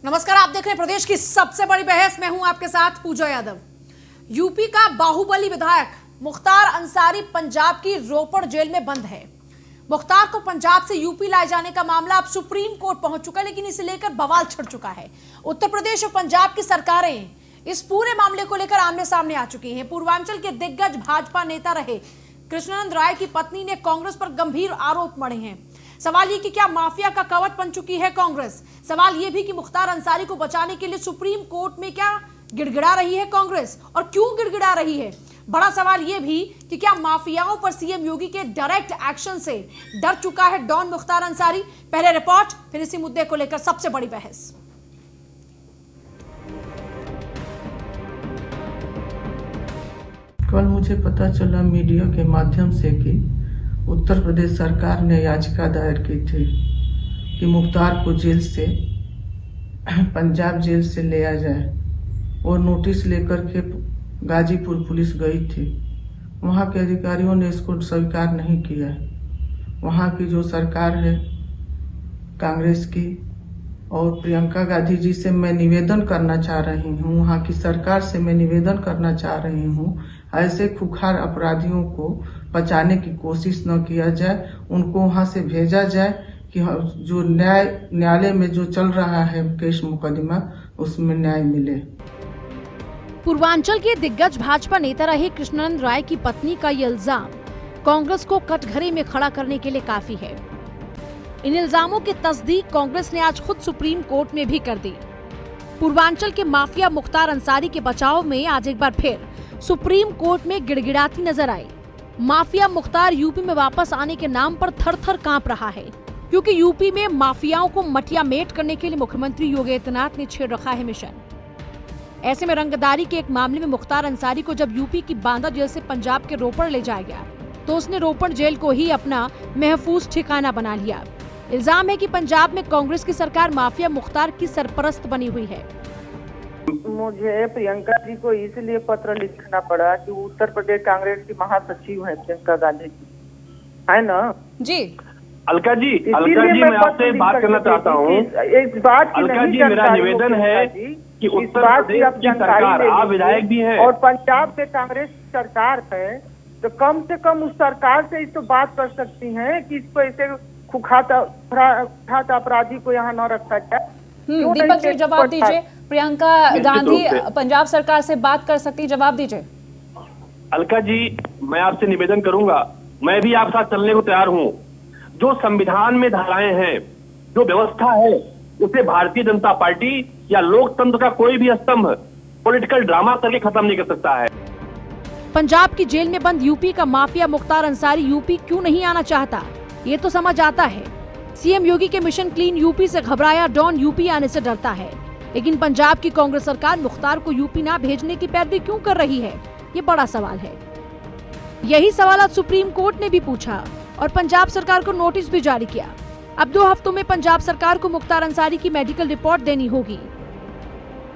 नमस्कार, आप देख रहे हैं प्रदेश की सबसे बड़ी बहस। मैं हूं आपके साथ पूजा यादव। यूपी का बाहुबली विधायक मुख्तार अंसारी पंजाब की रोपड़ जेल में बंद है। मुख्तार को पंजाब से यूपी लाए जाने का मामला अब सुप्रीम कोर्ट पहुंच चुका है, लेकिन इसे लेकर बवाल छिड़ चुका है। उत्तर प्रदेश और पंजाब की सरकारें इस पूरे मामले को लेकर आमने सामने आ चुकी हैं। पूर्वांचल के दिग्गज भाजपा नेता रहे कृष्णानंद राय की पत्नी ने कांग्रेस पर गंभीर आरोप मढ़े हैं। सवाल ये कि क्या माफिया का कवच बन चुकी है कांग्रेस। सवाल ये भी कि मुख्तार अंसारी को बचाने के लिए सुप्रीम कोर्ट में क्या गिड़गिड़ा रही है कांग्रेस, और क्यों गिड़गिड़ा रही है। बड़ा सवाल ये भी कि क्या माफियाओं पर सीएम योगी के डायरेक्ट एक्शन से डर चुका है डॉन मुख्तार अंसारी। पहले रिपोर्ट, फिर इसी मुद्दे को लेकर सबसे बड़ी बहस। कल मुझे पता चला मीडिया के माध्यम से कि उत्तर प्रदेश सरकार ने याचिका दायर की थी कि मुख्तार को जेल से पंजाब जेल से ले आ जाए, और नोटिस लेकर के गाजीपुर पुलिस गई थी। वहां के अधिकारियों ने इसको स्वीकार नहीं किया। वहां की जो सरकार है कांग्रेस की और प्रियंका गांधी जी से मैं निवेदन करना चाह रही हूँ, वहाँ की सरकार से मैं निवेदन करना चाह रही हूँ, ऐसे खुखार अपराधियों को बचाने की कोशिश न किया जाए, उनको वहाँ से भेजा जाए कि जो न्यायालय में जो चल रहा है केस मुकदमा उसमें न्याय मिले। पूर्वांचल के दिग्गज भाजपा नेता रहे कृष्णानंद राय की पत्नी का ये इल्जाम कांग्रेस को कटघरे में खड़ा करने के लिए काफी है। इन इल्जामों की तस्दीक कांग्रेस ने आज खुद सुप्रीम कोर्ट में भी कर दी। पूर्वांचल के माफिया मुख्तार अंसारी के बचाव में आज एक बार फिर सुप्रीम कोर्ट में गिड़गिड़ाती नजर आई। माफिया मुख्तार यूपी में वापस आने के नाम पर थर-थर कांप रहा है, क्योंकि यूपी में माफियाओं को मटिया मेट करने के लिए मुख्यमंत्री योगी आदित्यनाथ ने छेड़ रखा है मिशन। ऐसे में रंगदारी के एक मामले में मुख्तार अंसारी को जब यूपी की बांदा जेल से पंजाब के रोपड़ ले जाया गया, तो उसने रोपड़ जेल को ही अपना महफूज ठिकाना बना लिया। इल्जाम है कि पंजाब में कांग्रेस की सरकार माफिया मुख्तार की सरपरस्त बनी हुई है। मुझे प्रियंका जी को इसलिए पत्र लिखना पड़ा कि उत्तर प्रदेश कांग्रेस की महासचिव है प्रियंका गांधी जी, है ना जी। अलका जी मैं आपसे बात करना चाहता हूँ। इस बात की अलका जी, मेरा निवेदन है कि उत्तर प्रदेश की सरकार, आप विधायक भी हैं और पंजाब में कांग्रेस सरकार है, तो कम से कम उस सरकार से इस तो बात कर सकती हैं कि इसको ऐसे कुख्यात अपराधी को यहाँ न रखा जाए। दीपक जी जवाब दीजिए। प्रियंका गांधी पंजाब सरकार से बात कर सकती, जवाब दीजिए। अलका जी, मैं आपसे निवेदन करूंगा, मैं भी आपके साथ चलने को तैयार हूं। जो संविधान में धाराएं हैं, जो व्यवस्था है, उसे भारतीय जनता पार्टी या लोकतंत्र का कोई भी स्तंभ पॉलिटिकल ड्रामा करके खत्म नहीं कर सकता है। पंजाब की जेल में बंद यूपी का माफिया मुख्तार अंसारी यूपी क्यों नहीं आना चाहता, ये तो समझ आता है। सीएम योगी के मिशन क्लीन यूपी से घबराया डॉन यूपी आने से डरता है, लेकिन पंजाब की कांग्रेस सरकार मुख्तार को यूपी ना भेजने की पैरवी क्यों कर रही है, ये बड़ा सवाल है। यही सवाल आज सुप्रीम कोर्ट ने भी पूछा और पंजाब सरकार को नोटिस भी जारी किया। अब 2 हफ्तों में पंजाब सरकार को मुख्तार अंसारी की मेडिकल रिपोर्ट देनी होगी।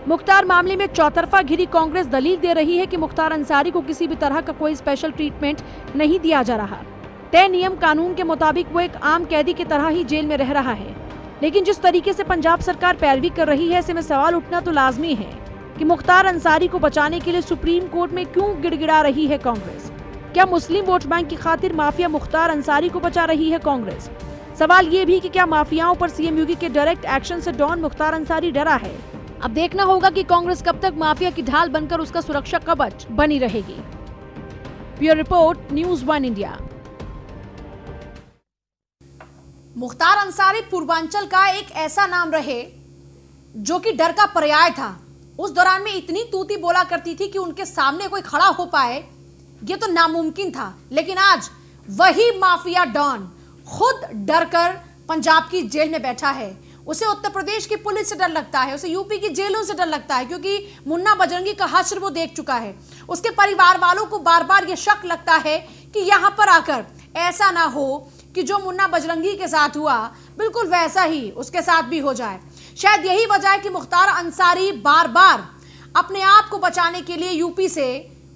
मुख्तार मामले में चौतरफा घिरी कांग्रेस दलील दे रही है कि मुख्तार अंसारी को किसी भी तरह का कोई स्पेशल ट्रीटमेंट नहीं दिया जा रहा। तय नियम कानून के मुताबिक वो एक आम कैदी की तरह ही जेल में रह रहा है, लेकिन जिस तरीके से पंजाब सरकार पैरवी कर रही है, ऐसे में सवाल उठना तो लाजमी है कि मुख्तार अंसारी को बचाने के लिए सुप्रीम कोर्ट में क्यों गिड़गिड़ा रही है कांग्रेस। क्या मुस्लिम वोट बैंक की खातिर माफिया मुख्तार अंसारी को बचा रही है कांग्रेस। सवाल ये भी कि क्या माफियाओं पर सीएम योगी के डायरेक्ट एक्शन से डॉन मुख्तार अंसारी डरा है। अब देखना होगा कि कांग्रेस कब तक माफिया की ढाल बनकर उसका सुरक्षा कवच बनी रहेगी। Bureau report, news 1 India. Mukhtar Ansari Purvanchal का एक ऐसा नाम रहे जो कि डर का पर्याय था। उस दौरान में इतनी तूती बोला करती थी कि उनके सामने कोई खड़ा हो पाए ये तो नामुमकिन था, लेकिन आज वही माफिया डॉन खुद डरकर पंजाब की जेल में बैठा है। उसे उत्तर प्रदेश की पुलिस से डर लगता है, उसे यूपी की जेलों से डर लगता है, क्योंकि मुन्ना बजरंगी का हश्र वो देख चुका है। उसके परिवार वालों को बार बार ये शक लगता है कि यहां पर आकर ऐसा ना हो कि जो मुन्ना बजरंगी के साथ हुआ बिल्कुल वैसा ही उसके साथ भी हो जाए। शायद यही वजह है कि मुख्तार अंसारी बार बार अपने आप को बचाने के लिए यूपी से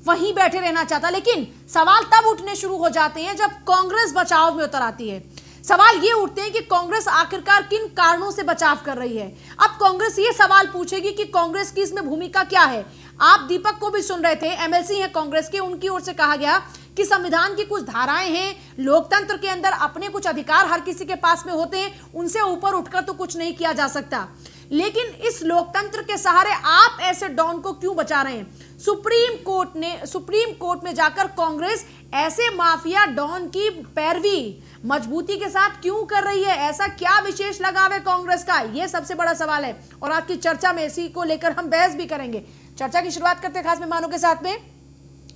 वहीं बैठे रहना चाहता। लेकिन सवाल तब उठने शुरू हो जाते हैं जब कांग्रेस बचाव में उतर आती है। सवाल ये उठते हैं कि कांग्रेस आखिरकार किन कारणों से बचाव कर रही है। अब कांग्रेस ये सवाल पूछेगी कि कांग्रेस की इसमें भूमिका क्या है। आप दीपक को भी सुन रहे थे, एमएलसी हैं कांग्रेस के, उनकी ओर से कहा गया कि संविधान की कुछ धाराएं हैं, लोकतंत्र के अंदर अपने कुछ अधिकार हर किसी के पास में होते हैं, उनसे ऊपर उठकर तो कुछ नहीं किया जा सकता। लेकिन इस लोकतंत्र के सहारे आप ऐसे डॉन को क्यों बचा रहे हैं? सुप्रीम कोर्ट में जाकर कांग्रेस ऐसे माफिया डॉन की पैरवी मजबूती के साथ क्यों कर रही है? ऐसा क्या विशेष लगाव है कांग्रेस का? यह सबसे बड़ा सवाल है और आज की चर्चा में इसी को लेकर हम बहस भी करेंगे। चर्चा की शुरुआत करते हैं खास मेहमानों के साथ में।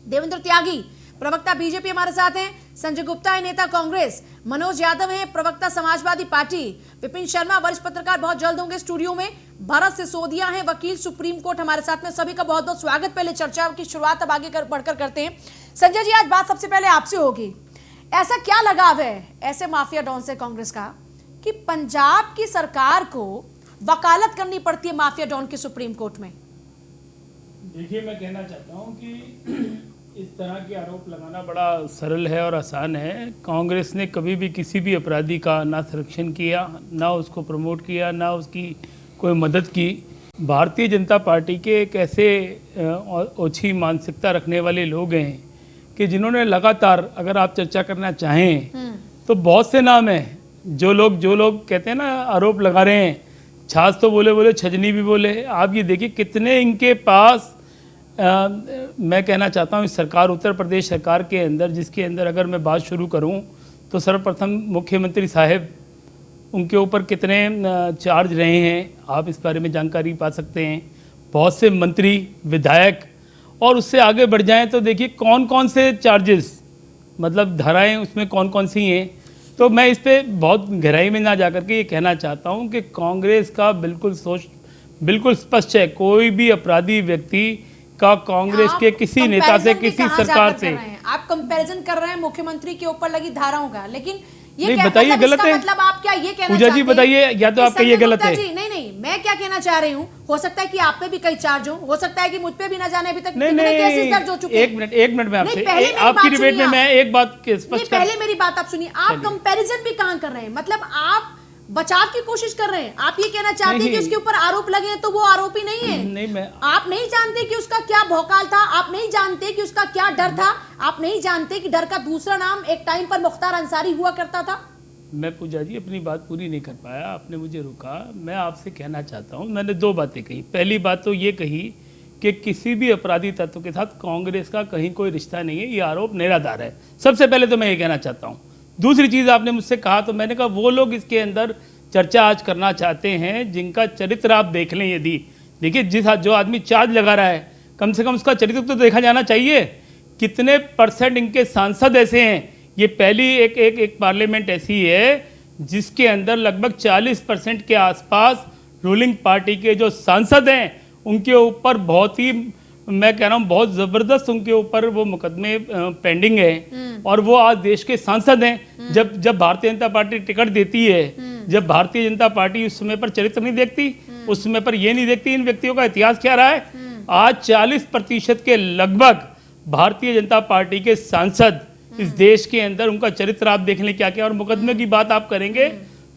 देवेंद्र त्यागी प्रवक्ता बीजेपी हमारे साथ हैं, संजय गुप्ता है नेता कांग्रेस, मनोज यादव है प्रवक्ता समाजवादी पार्टी, विपिन शर्मा वरिष्ठ पत्रकार बहुत जल्द होंगे स्टूडियो में, भरत सिसोदिया है वकील सुप्रीम कोर्ट हमारे साथ में। सभी का बहुत बहुत स्वागत। पहले चर्चा की शुरुआत अब आगे बढ़कर करते हैं। संजय जी, आज बात सबसे पहले आपसे होगी, ऐसा क्या लगाव है ऐसे माफिया डॉन से कांग्रेस का कि पंजाब की सरकार को वकालत करनी पड़ती है माफिया डॉन की सुप्रीम कोर्ट में? देखिए, मैं कहना चाहता हूं कि इस तरह के आरोप लगाना बड़ा सरल है और आसान है। कांग्रेस ने कभी भी किसी भी अपराधी का ना संरक्षण किया, ना उसको प्रमोट किया, ना उसकी कोई मदद की। भारतीय जनता पार्टी के एक ऐसे ओछी मानसिकता रखने वाले लोग हैं कि जिन्होंने लगातार, अगर आप चर्चा करना चाहें तो बहुत से नाम हैं, जो लोग कहते हैं ना आरोप लगा रहे हैं, छाछ तो बोले छजनी भी बोले। आप ये देखिए कितने इनके पास मैं कहना चाहता हूँ इस सरकार, उत्तर प्रदेश सरकार के अंदर, जिसके अंदर अगर मैं बात शुरू करूँ तो सर्वप्रथम मुख्यमंत्री साहब, उनके ऊपर कितने चार्ज रहे हैं, आप इस बारे में जानकारी पा सकते हैं। बहुत से मंत्री, विधायक, और उससे आगे बढ़ जाएं तो देखिए कौन कौन से चार्जेस, मतलब धाराएं उसमें कौन कौन सी हैं। तो मैं इस पर बहुत गहराई में ना जाकर के ये कहना चाहता हूँ कि कांग्रेस का बिल्कुल स्पष्ट है, कोई भी अपराधी व्यक्ति का कांग्रेस के किसी नेता से, किसी सरकार से। आप कंपैरिजन कर रहे हैं मुख्यमंत्री के ऊपर लगी धाराओं का, लेकिन ये नहीं, क्या बताइए मतलब गलत है? मतलब आप क्या ये कहना पूजा जी बताइए, या तो आपका ये गलत है? नहीं, मैं क्या कहना चाह रही हूँ, हो सकता है कि आप पे भी कई चार्ज हो सकता है कि मुझ पे भी ना जाने, अभी तक कितने केसेस दर्ज हो चुके हैं। एक मिनट में आपसे, आपकी डिबेट में मैं एक बात स्पष्ट कर, पहले मेरी बात आप सुनिए। आप कंपैरिजन भी कहां कर रहे हैं? मतलब आप बचाव की कोशिश कर रहे हैं। आप ये कहना चाहते हैं कि उसके ऊपर आरोप लगे हैं तो वो आरोपी नहीं है? नहीं, आप नहीं जानते कि उसका क्या भौकाल था, आप नहीं जानते कि उसका क्या डर था, आप नहीं जानते कि डर का दूसरा नाम एक टाइम पर मुख्तार अंसारी हुआ करता था। मैं पूजा जी अपनी बात पूरी नहीं कर पाया, आपने मुझे रोका। मैं आपसे कहना चाहता हूं, मैंने दो बातें कही। पहली बात तो ये कही कि किसी भी अपराधी तत्व के साथ कांग्रेस का कहीं कोई रिश्ता नहीं है, ये आरोप निराधार है। सबसे पहले तो मैं ये कहना चाहता हूँ। दूसरी चीज़ आपने मुझसे कहा, तो मैंने कहा वो लोग इसके अंदर चर्चा आज करना चाहते हैं जिनका चरित्र आप देख लें। यदि देखिए जो आदमी चार्ज लगा रहा है, कम से कम उसका चरित्र तो देखा जाना चाहिए। कितने % इनके सांसद ऐसे हैं? ये पहली एक पार्लियामेंट ऐसी है जिसके अंदर लगभग 40% के आसपास रूलिंग पार्टी के जो सांसद हैं उनके ऊपर बहुत ही, मैं कह रहा हूँ बहुत ज़बरदस्त उनके ऊपर वो मुकदमे पेंडिंग है, और वो आज देश के सांसद हैं। जब भारतीय जनता पार्टी टिकट देती है, जब भारतीय जनता पार्टी उस समय पर चरित्र नहीं देखती, उस समय पर ये नहीं देखती इन व्यक्तियों का इतिहास क्या रहा है। आज 40% के लगभग भारतीय जनता पार्टी के सांसद इस देश के अंदर, उनका चरित्र आप देख लें क्या क्या। और मुकदमे की बात आप करेंगे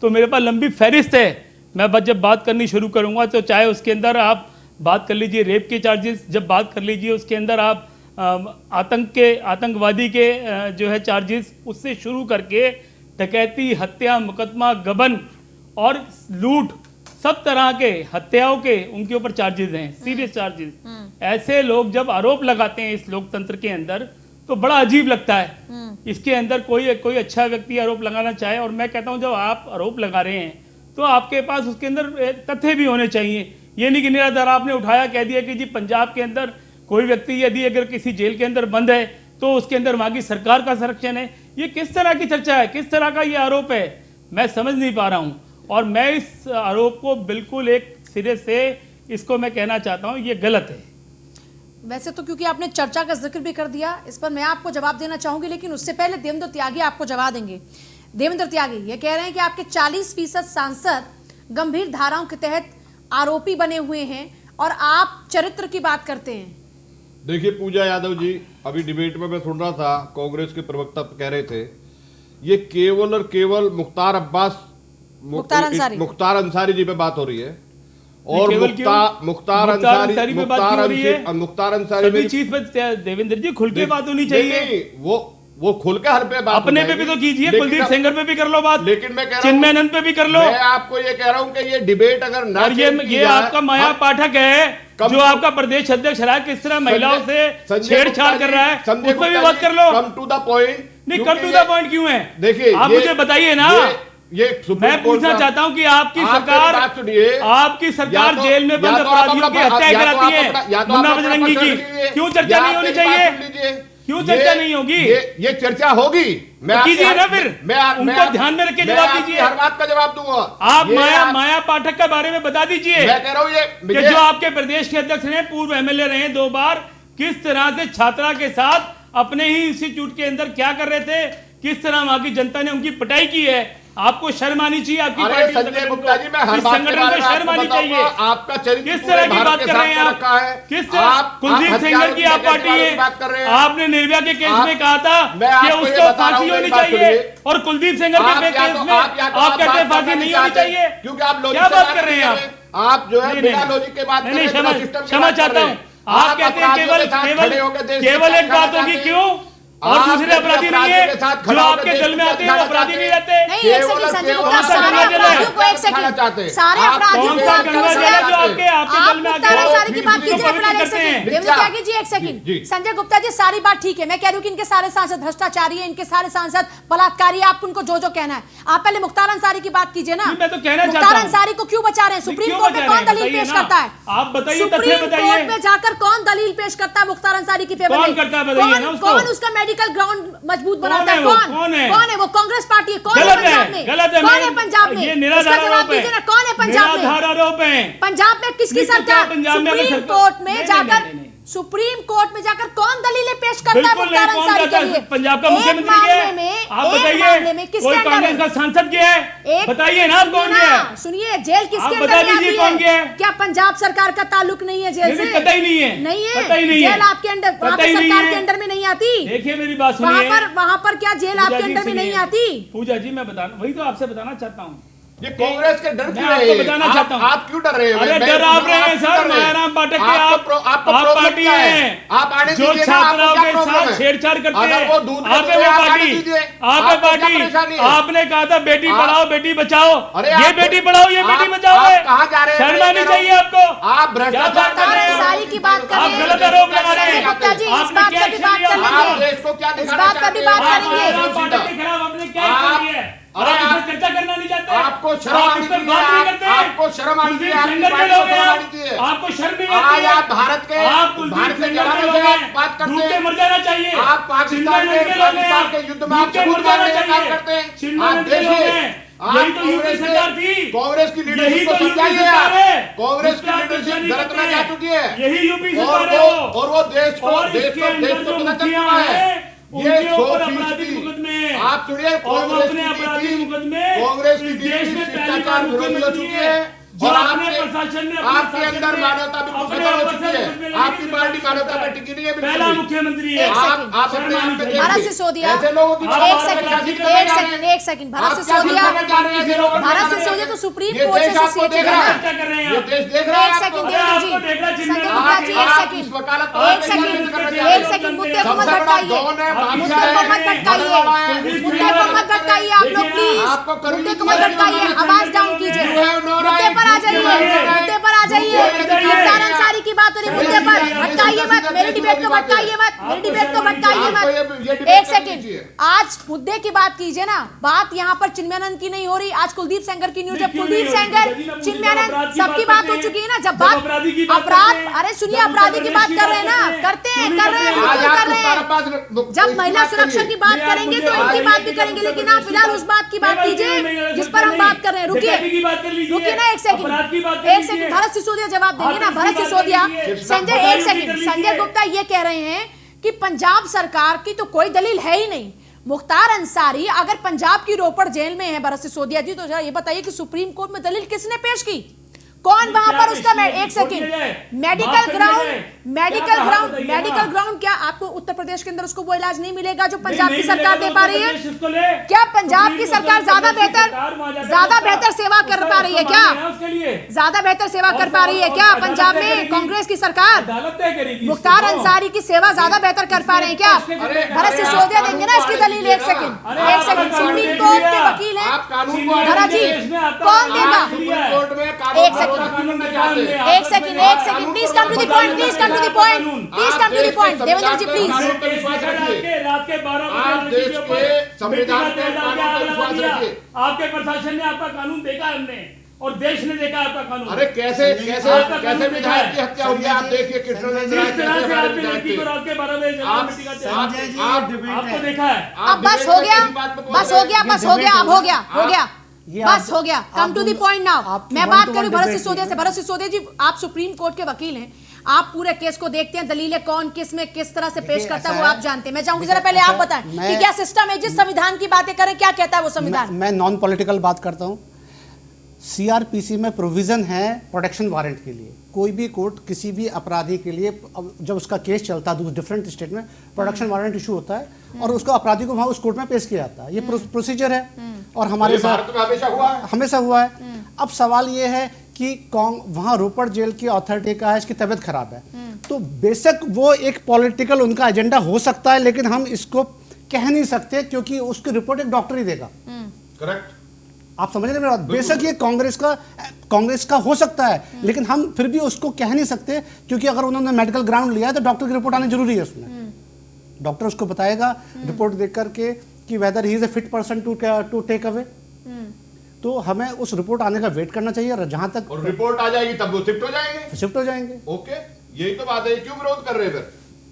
तो मेरे पास लंबी फहरिस्त है। मैं जब बात करनी शुरू करूंगा तो चाहे उसके अंदर आप बात कर लीजिए रेप के चार्जेस, जब बात कर लीजिए उसके अंदर आप आतंकवादी के जो है चार्जेस, उससे शुरू करके डकैती, हत्या, मुकदमा, गबन और लूट, सब तरह के हत्याओं के उनके ऊपर चार्जेस हैं, सीरियस चार्जेस। ऐसे लोग जब आरोप लगाते हैं इस लोकतंत्र के अंदर तो बड़ा अजीब लगता है। इसके अंदर कोई अच्छा व्यक्ति आरोप लगाना चाहे, और मैं कहता हूं जब आप आरोप लगा रहे हैं तो आपके पास उसके अंदर तथ्य भी होने चाहिए। ये नहीं कि निराधार आपने उठाया, कह दिया कि जी पंजाब के अंदर कोई व्यक्ति यदि अगर किसी जेल के अंदर बंद है तो उसके अंदर वहां की सरकार का संरक्षण है। ये किस तरह की चर्चा है, किस तरह का ये आरोप है, मैं समझ नहीं पा रहा हूं। और मैं इस आरोप को बिल्कुल एक सिरे से इसको मैं कहना चाहता हूं, ये गलत है। वैसे तो क्योंकि आपने चर्चा का जिक्र भी कर दिया, इस पर मैं आपको जवाब देना चाहूंगी, लेकिन उससे पहले देवेंद्र त्यागी आपको जवाब देंगे। देवेंद्र त्यागी ये कह रहे हैं कि आपके 40% सांसद गंभीर धाराओं के तहत आरोपी बने हुए हैं और आप चरित्र की बात करते हैं। देखिए पूजा यादव जी, अभी डिबेट में मैं सुन रहा था, कांग्रेस के प्रवक्ता कह रहे थे ये केवल और केवल मुख्तार अंसारी जी पे बात हो रही है। और मुख्तार अंसारी चीज पे देवेंद्र जी खुल के बात होनी चाहिए। वो खुल के हर पे बात अपने पे भी तो कीजिए, कुलदीप सेंगर पे भी कर लो बात, लेकिन मैं कह रहा हूं चिन्मयानंद पे भी कर लो। मैं आपको ये कह रहा हूं कि ये डिबेट अगर ना, और ये आपका माया पाठक है जो आपका प्रदेश अध्यक्ष रहा, किस तरह महिलाओं से छेड़छाड़ कर रहा है, उस पर भी बात कर लो। Come to the point. नहीं, कम टू द पॉइंट क्यों है? देखिए, आप मुझे बताइए ना। मैं पूछना चाहता हूं कि आपकी सरकार जेल में बंद अपराधियों की हत्या कराती है, मुन्ना बजरंगी की, क्यों चर्चा नहीं होनी चाहिए? क्यों चर्चा नहीं होगी? ये चर्चा होगी, मैं कीजिए ना, फिर उनको ध्यान में रख के जवाब दीजिए। हर बात का जवाब दूंगा। आप माया पाठक के बारे में बता दीजिए। मैं कह रहा हूं कि जो आपके प्रदेश के अध्यक्ष रहे, पूर्व एमएलए रहे 2 बार, किस तरह से छात्रा के साथ अपने ही इंस्टीट्यूट के अंदर क्या कर रहे थे, किस तरह वहां की जनता ने उनकी पिटाई की है। आपको शर्म आनी चाहिए, आपकी पार्टी संजय गुप्ता जी, मैं हर बात के बारे में शर्म आनी चाहिए। आपका चरित्र किस तरह की बात कर रहे हैं आप? किस तरह? कुलदीप सेंगर की आप पार्टी है, आपने निर्भया के केस में कहा था कि उसको फांसी होनी चाहिए, और कुलदीप सेंगर के केस में आप कहते हैं फांसी नहीं होनी चाहिए। क्योंकि आप क्या बात कर रहे हैं आप जो है बिना लॉजिक के बात कर रहे हैं। क्षमा चाहता हूँ, आप कहते हैं केवल एक बात होगी, क्यों? और दूसरे अपराधी नहीं है जो आपके दल में आते हैं, वो अपराधी नहीं रहते। नहीं, एक सेकंड संजय गुप्ता, सारे अपराधियों को एक सेकंड, सारे अपराधियों को आप गंगा जल है जो आपके दल में आते हैं, मुख्तार की बात कीजिए फिलहाल। एक सेकंड देवेंद्र त्यागी जी, एक सेकंड। संजय गुप्ता जी, सारी बात ठीक है, मैं कह रही हूँ कि इनके सारे सांसद भ्रष्टाचारी है, इनके सारे सांसद बलात्कारी है, आप उनको जो कहना है। आप पहले मुख्तार अंसारी की बात कीजिए ना। मैं तो कहना चाहता हूं, मुख्तार अंसारी को क्यों बचा रहे हैं? सुप्रीम कोर्ट में कौन दलील पेश करता है? आप बताइए, सुप्रीम कोर्ट में जाकर कौन दलील पेश करता है मुख्तार अंसारी की फेवर में? कौन उसका मेडिकल ग्राउंड मजबूत बनाता है? कौन है? वो कांग्रेस पार्टी है। कौन है पंजाब में? कौन है पंजाब में? इसका जवाब दीजिए ना, कौन है पंजाब में? पंजाब में किसकी सरकार? सुप्रीम कोर्ट में जाकर कौन दलीलें पेश करता है मुख्तार अंसारी के लिए? पंजाब का मुख्यमंत्री है। आप बताइए, कोई कांग्रेस का सांसद गया है? बताइए ना, आप कौन गया? सुनिए, जेल किसके अंदर आती है? क्या पंजाब सरकार का ताल्लुक नहीं है जेल से? कतई नहीं है, नहीं है। जेल आपके अंदर, सरकार के अंडर में नहीं आती। देखिए मेरी बात सुनिए, वहां पर क्या जेल आपके अंडर में नहीं आती? पूजा जी, मैं वही तो आपसे बताना चाहता हूँ, ये कांग्रेस के डर क्यों आपको बताना चाहता हूँ। आप क्यों डर रहे हैं? अरे डर आप रहे हैं सर, मायाराम पाठक के आप पार्टी है, आप आने जो छात्राओं के साथ छेड़छाड़ करते हैं। आप पार्टी आपने कहा था बेटी पढ़ाओ बेटी बचाओ, ये बेटी पढ़ाओ ये बेटी बचाओ है, शर्म आनी चाहिए आपको। आप भ्रष्टाचार कर रहे हैं, सारी की बात कर रहे हैं, आप गलत आरोप लगा रहे हैं। गुप्ता जी, इस बात पर भी बात करेंगे, इस बात पर भी बात करेंगे। पाठक के खिलाफ आपने क्या किया है? और आप इसमें चर्चा करना नहीं चाहते? आपको शर्म आनी चाहिए, आपको शर्म आनी चाहिए, आपको शर्म नहीं आती? आप भारत के जवानों से बात करते हैं, मर जाना चाहिए। आप पाकिस्तान के युद्ध में आप सबूत मारने का काम करते हैं। आप देखिए, यही तो यूपी सरकार थी, कांग्रेस की लीडरशिप को समझाइए आप, कांग्रेस की लीडरशिप गलत में जा चुकी है, यही यूपी सरकार है और वो देश को पता चल चुका है। ये 100% आप सुनिए, कांग्रेस की देश में शिष्टाचार विरोधी हो चुकी है, और आपके अंदर मानवता बिल्कुल खत्म हो चुकी है। आपकी पार्टी मानवता पे टिकी नहीं है, पहला मुख्यमंत्री है। आप अपने आप पे देखिए, भारत सिसोदिया, ऐसे लोगों की एक सेकंड भारत सिसोदिया तो सुप्रीम कोर्ट से एसोसिएटेड है ना। ये देश देख रहा है, एक सेकंड देवेंद्र जी, संजय गुप्ता जी, एक सेकंड मुद्दे को मत भटकाइए, मुद्दे को मत भटकाइए आप लोग, प्लीज मुद्दे को मत भटकाइए, आवाज डाउन कीजिए, मुद्दे पर आ जाइए, मुख्तार अंसारी की बात हो रही, मुद्दे पर भटकाइए मत, मेरी डिबेट को भटकाइए मत, एक सेकंड, आज मुद्दे की बात कीजिए ना। बात यहाँ पर चिन्मयानंद की नहीं हो रही, आज कुलदीप सेंगर की न्यूज है। कुलदीप सेंगर, चिन्मयानंद, सबकी बात हो चुकी है ना। जब बात अपराध, अरे सुनिए, अपराधी की बात कर रहे हैं ना, कर रहे हैं। जब महिला सुरक्षा की बात करेंगे तो इनकी बात भी करेंगे, लेकिन आप फिलहाल उस बात की बात कीजिए जिस पर हम बात कर रहे हैं। रुकिए ना, एक सेकंड, भारत सिसोदिया जवाब देंगे ना। भारत सिसोदिया, संजय, एक सेकंड, संजय गुप्ता ये कह रहे हैं कि पंजाब सरकार की तो कोई दलील है ही नहीं। मुख्तार अंसारी अगर पंजाब की रोपड़ जेल में है, भारत सिसोदिया जी, तो ये बताइए कि सुप्रीम कोर्ट में दलील किसने पेश की? कौन वहां पर उसका, एक सेकंड, मेडिकल ग्राउंड क्या आपको उत्तर प्रदेश के अंदर उसको वो इलाज नहीं मिलेगा जो पंजाब की सरकार दे पा रही है? क्या पंजाब की सरकार ज्यादा बेहतर सेवा कर पा रही है क्या? ज्यादा बेहतर सेवा कर पा रही है क्या पंजाब में कांग्रेस की सरकार? मुख्तार अंसारी की सेवा ज्यादा बेहतर कर पा रहे हैं क्या? भरत सिसोदिया देंगे ना इसकी दलील। एक सेकंड सुप्रीम कोर्ट के वकील हैं भरत जी, कौन देगा? एक second please come to the point Devendra ji please. रात के 12 बजे संविधान पे आपके प्रशासन ने आपका कानून देखा, हमने और देश ने देखा आपका कानून। अरे कैसे विधायक की हत्या हुई है आप देखिए, कृष्णनंदन राय कैसे आपकी लड़की को रात के 12 बजे आपको देखा है। अब बस हो गया, अब हो गया। Come to the point now. मैं बात करूं भरत सिसोदिया से। भरत सिसोदिया जी, आप सुप्रीम कोर्ट के वकील हैं, आप पूरे केस को देखते हैं, दलीलें कौन किस में किस तरह से पेश करता है वो आप जानते हैं। मैं चाहूंगी जरा पहले आप बताएं कि क्या सिस्टम है, जिस संविधान की बातें करें क्या कहता है वो संविधान? मैं नॉन पॉलिटिकल बात करता हूं। सीआरपीसी में प्रोविजन है प्रोटेक्शन वारंट के लिए। कोई भी कोर्ट किसी भी अपराधी के लिए जब उसका केस चलता है डिफरेंट स्टेट में, प्रोटेक्शन वारंट इशू होता है और उसको अपराधी को वहां उस कोर्ट में पेश किया जाता है। ये प्रोसीजर है और हमारे साथ हमेशा हुआ है। अब सवाल ये है कि वहां रोपड़ जेल की अथॉरिटी का है इसकी तबीयत खराब है, तो बेशक वो एक पॉलिटिकल उनका एजेंडा हो सकता है, लेकिन हम इसको कह नहीं सकते क्योंकि उसकी रिपोर्ट एक डॉक्टर ही देगा। करेक्ट, आप समझ रहे हैं? बेशक ये कांग्रेस का हो सकता है, लेकिन हम फिर भी उसको कह नहीं सकते क्योंकि अगर उन्होंने मेडिकल ग्राउंड लिया है तो डॉक्टर की रिपोर्ट आनी जरूरी है। उसमें डॉक्टर उसको बताएगा रिपोर्ट देख करके कि whether he is a fit person to take away. तो हमें उस रिपोर्ट आने का वेट करना चाहिए। जहां तक और रिपोर्ट आ जाएगी तब वो शिफ्ट हो जाएंगे। ओके, यही तो बात है। क्यों विरोध कर रहे हैं फिर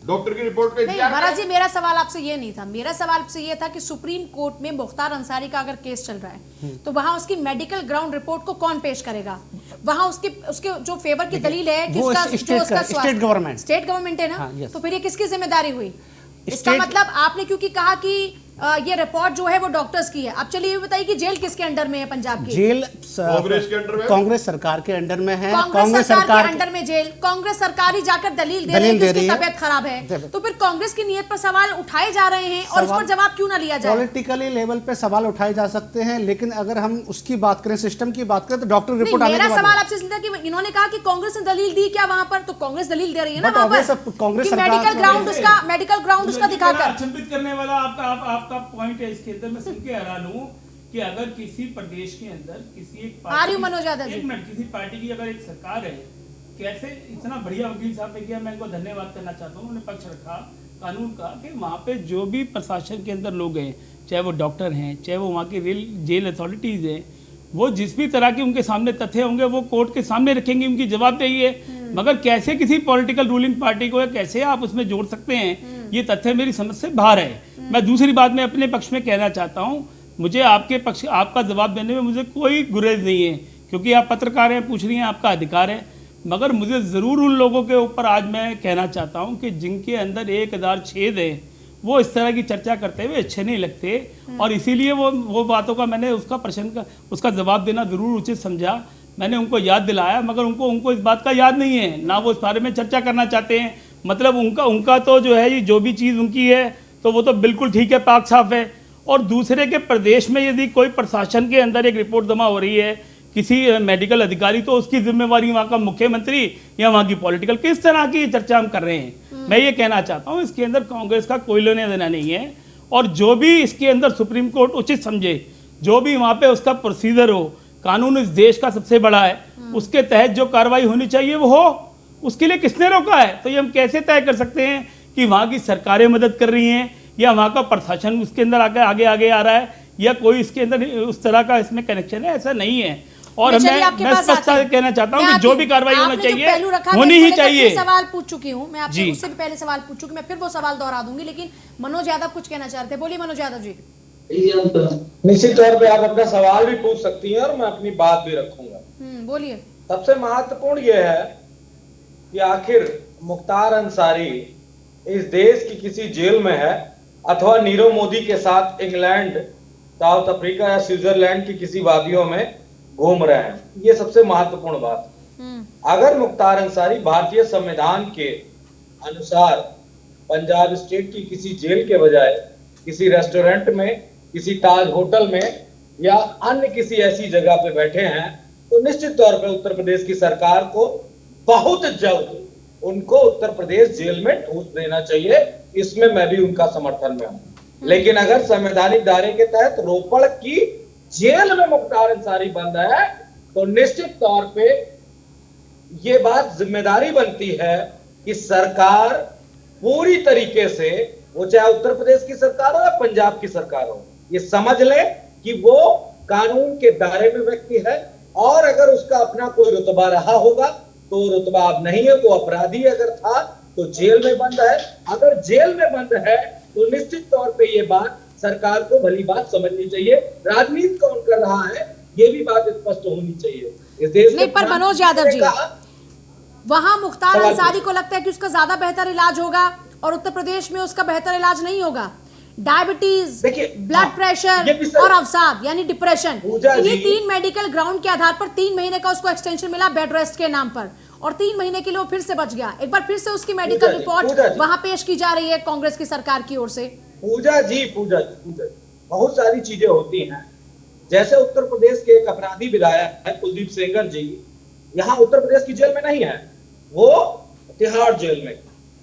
डॉक्टर की रिपोर्ट का? नहीं महाराज जी, मेरा सवाल आपसे ये नहीं था। मेरा सवाल आपसे ये था कि सुप्रीम कोर्ट में मुख्तार अंसारी का अगर केस चल रहा है तो वहां उसकी मेडिकल ग्राउंड रिपोर्ट को कौन पेश करेगा? वहां उसके जो फेवर की दलील है कि स्टेट गवर्नमेंट है ना, तो फिर ये किसकी जिम्मेदारी हुई? इसका मतलब आपने क्योंकि कहा कि ये रिपोर्ट जो है वो डॉक्टर्स की है। अब चलिए ये बताइए कि जेल किसके अंडर में है पंजाब की? जेल कांग्रेस के अंडर में, कांग्रेस सरकार के अंडर में है। कांग्रेस सरकार के अंडर में जेल, कांग्रेस सरकार ही जाकर दलील दे रही है कि उसकी तबीयत खराब है, तो फिर कांग्रेस की नीयत पर सवाल उठाए जा रहे हैं और इस पर जवाब क्यों ना लिया जाए? पॉलिटिकली लेवल पे सवाल उठाए जा सकते हैं, लेकिन अगर हम उसकी बात करें, सिस्टम की बात करें, तो डॉक्टर रिपोर्ट आने के बाद। मेरा सवाल आपसे सीधा कि इन्होंने कहा कि कांग्रेस ने दलील दी क्या वहां पर? तो कांग्रेस दलील दे रही है ना वहां पर, कांग्रेस मेडिकल ग्राउंड उसका दिखाकर। अचंभित करने वाला आपका पॉइंट है। इसके अंदर मैं सुन के हैरान हूं कि अगर किसी प्रदेश के अंदर किसी एक किसी पार्टी की अगर एक सरकार है, कैसे इतना बढ़िया वकील साहब ने किया, मैं इनको धन्यवाद करना चाहता हूँ। उन्होंने पक्ष रखा कानून का कि वहाँ पे जो भी प्रशासन के अंदर लोग हैं, चाहे वो डॉक्टर हैं, चाहे वो वहाँ की जेल अथॉरिटीज़ हैं, वो जिस भी तरह के उनके सामने तथ्य होंगे वो कोर्ट के सामने रखेंगे, उनकी जवाबदेही है। मगर कैसे किसी पॉलिटिकल रूलिंग पार्टी को कैसे आप उसमें जोड़ सकते हैं, ये तथ्य मेरी समझ से बाहर है। मैं दूसरी बात मैं अपने पक्ष में कहना चाहता हूँ, मुझे आपका जवाब देने में मुझे कोई गुरेज नहीं है, क्योंकि आप पत्रकार हैं, पूछ रही हैं, आपका अधिकार है। मगर मुझे ज़रूर उन लोगों के ऊपर आज मैं कहना चाहता हूँ कि जिनके अंदर 1000 छेद है, वो इस तरह की चर्चा करते हुए अच्छे नहीं लगते, और इसीलिए वो बातों का मैंने उसका जवाब देना ज़रूर उचित समझा। मैंने उनको याद दिलाया, मगर उनको इस बात का याद नहीं है, ना वो इस बारे में चर्चा करना चाहते हैं। मतलब उनका तो जो है, ये जो भी चीज़ उनकी है तो वो तो बिल्कुल ठीक है, पाक साफ है। और दूसरे के प्रदेश में यदि कोई प्रशासन के अंदर एक रिपोर्ट जमा हो रही है किसी मेडिकल अधिकारी, तो उसकी जिम्मेवारी वहाँ का मुख्यमंत्री या वहाँ की पॉलिटिकल, किस तरह की चर्चा हम कर रहे हैं। मैं ये कहना चाहता हूँ, इसके अंदर कांग्रेस का कोई लेना देना नहीं है, और जो भी इसके अंदर सुप्रीम कोर्ट उचित समझे, जो भी वहाँ पे उसका प्रोसीजर हो, कानून इस देश का सबसे बड़ा है, उसके तहत जो कार्रवाई होनी चाहिए वो हो। उसके लिए किसने रोका है? तो ये हम कैसे तय कर सकते हैं कि वहाँ की सरकारें मदद कर रही हैं या वहाँ का प्रशासन उसके अंदर आगे आ रहा है, या कोई इसके अंदर उस तरह का इसमें कनेक्शन है? ऐसा नहीं है। और मैं स्पष्ट कहना चाहता हूँ कि जो भी कार्रवाई होना चाहिए होनी ही चाहिए। सवाल पूछ चुकी हूँ मैं आपसे, उससे भी पहले सवाल पूछ चुकी, मैं फिर वो सवाल दोहरा दूंगी, लेकिन मनोज यादव कुछ कहना चाह रहे थे। बोलिए मनोज यादव जी। निश्चित तौर पे आप अपना सवाल भी पूछ सकती हैं और मैं अपनी बात भी रखूंगा। बोलिए। सबसे महत्वपूर्ण यह है कि आखिर मुख्तार अंसारी इस देश की किसी जेल में है अथवा नीरव मोदी के साथ इंग्लैंड, साउथ अफ्रीका या स्विट्जरलैंड की किसी वादियों में घूम रहे हैं। ये सबसे महत्वपूर्ण बात। अगर मुख्तार अंसारी भारतीय संविधान के अनुसार पंजाब स्टेट की किसी जेल के बजाय किसी रेस्टोरेंट में, किसी ताज होटल में या अन्य किसी ऐसी जगह पे बैठे हैं, तो निश्चित तौर पे उत्तर प्रदेश की सरकार को बहुत जल्द उनको उत्तर प्रदेश जेल में ठूस देना चाहिए। इसमें मैं भी उनका समर्थन में हूं। लेकिन अगर संवैधानिक दायरे के तहत रोपड़ की जेल में मुख्तार अंसारी बंद है, तो निश्चित तौर पे ये बात जिम्मेदारी बनती है कि सरकार पूरी तरीके से, वो चाहे उत्तर प्रदेश की सरकार हो या पंजाब की सरकार हो, ये समझ ले कि वो कानून के दायरे में व्यक्ति है, और अगर उसका अपना कोई रुतबा रहा होगा तो रुतबा अब नहीं है, वो अपराधी अगर था तो जेल में बंद है। अगर जेल में बंद है तो निश्चित तौर पे ये बात सरकार को भली बात समझनी चाहिए। राजनीति कौन कर रहा है ये भी बात स्पष्ट होनी चाहिए इस देश नहीं, पर मनोज यादव जी, वहां मुख्तार अंसारी को लगता है कि उसका ज्यादा बेहतर इलाज होगा और उत्तर प्रदेश में उसका बेहतर इलाज नहीं होगा। डायबिटीज, ब्लड प्रेशर और अवसाद यानी डिप्रेशन, ये 3 मेडिकल ग्राउंड के आधार पर 3 महीने का उसको एक्सटेंशन मिला बेड रेस्ट के नाम पर, और 3 महीने के लिए वो फिर से बच गया। एक बार फिर से उसकी मेडिकल रिपोर्ट वहां पेश की जा रही है कांग्रेस की सरकार की ओर से। पूजा जी, बहुत सारी चीजें होती हैं। जैसे उत्तर प्रदेश के एक अपराधी विधायक है कुलदीप सेंगर जी, यहाँ उत्तर प्रदेश की जेल में नहीं है, वो तिहाड़ जेल में।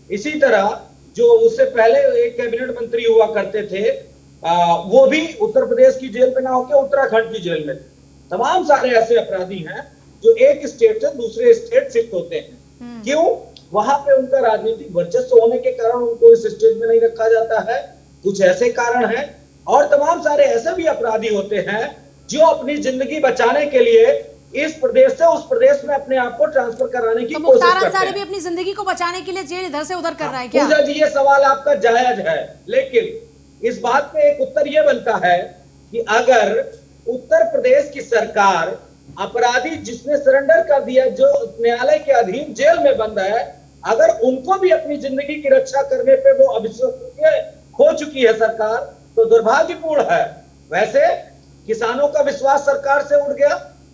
इसी तरह जो उससे पहले एक कैबिनेट मंत्री हुआ करते थे, वो भी उत्तर प्रदेश की जेल में ना होकर उत्तराखंड की जेल में। तमाम सारे ऐसे अपराधी हैं जो एक स्टेट से दूसरे स्टेट शिफ्ट होते हैं। क्यों? वहां पे उनका राजनीतिक वर्चस्व होने के कारण उनको इस स्टेट में नहीं रखा जाता है, कुछ ऐसे कारण हैं। और तमाम सारे ऐसे भी अपराधी होते हैं जो अपनी जिंदगी बचाने के लिए इस प्रदेश से उस प्रदेश में अपने आप को ट्रांसफर कराने की कोशिश करते हैं। मुख्तार अंसारी भी अपनी जिंदगी को बचाने के लिए जेल इधर से उधर कर रहा है क्या? पूजा जी, ये सवाल आपका जायज है, लेकिन इस बात पे एक उत्तर ये बनता है कि अगर उत्तर प्रदेश की सरकार अपराधी जिसने सरेंडर कर दिया, जो न्यायालय के अधीन जेल में बंद है, अगर उनको भी अपनी जिंदगी की रक्षा करने पे वो अविश्वसनीय खो चुकी है सरकार, तो दुर्भाग्यपूर्ण है। वैसे किसानों का विश्वास सरकार से उठ गया,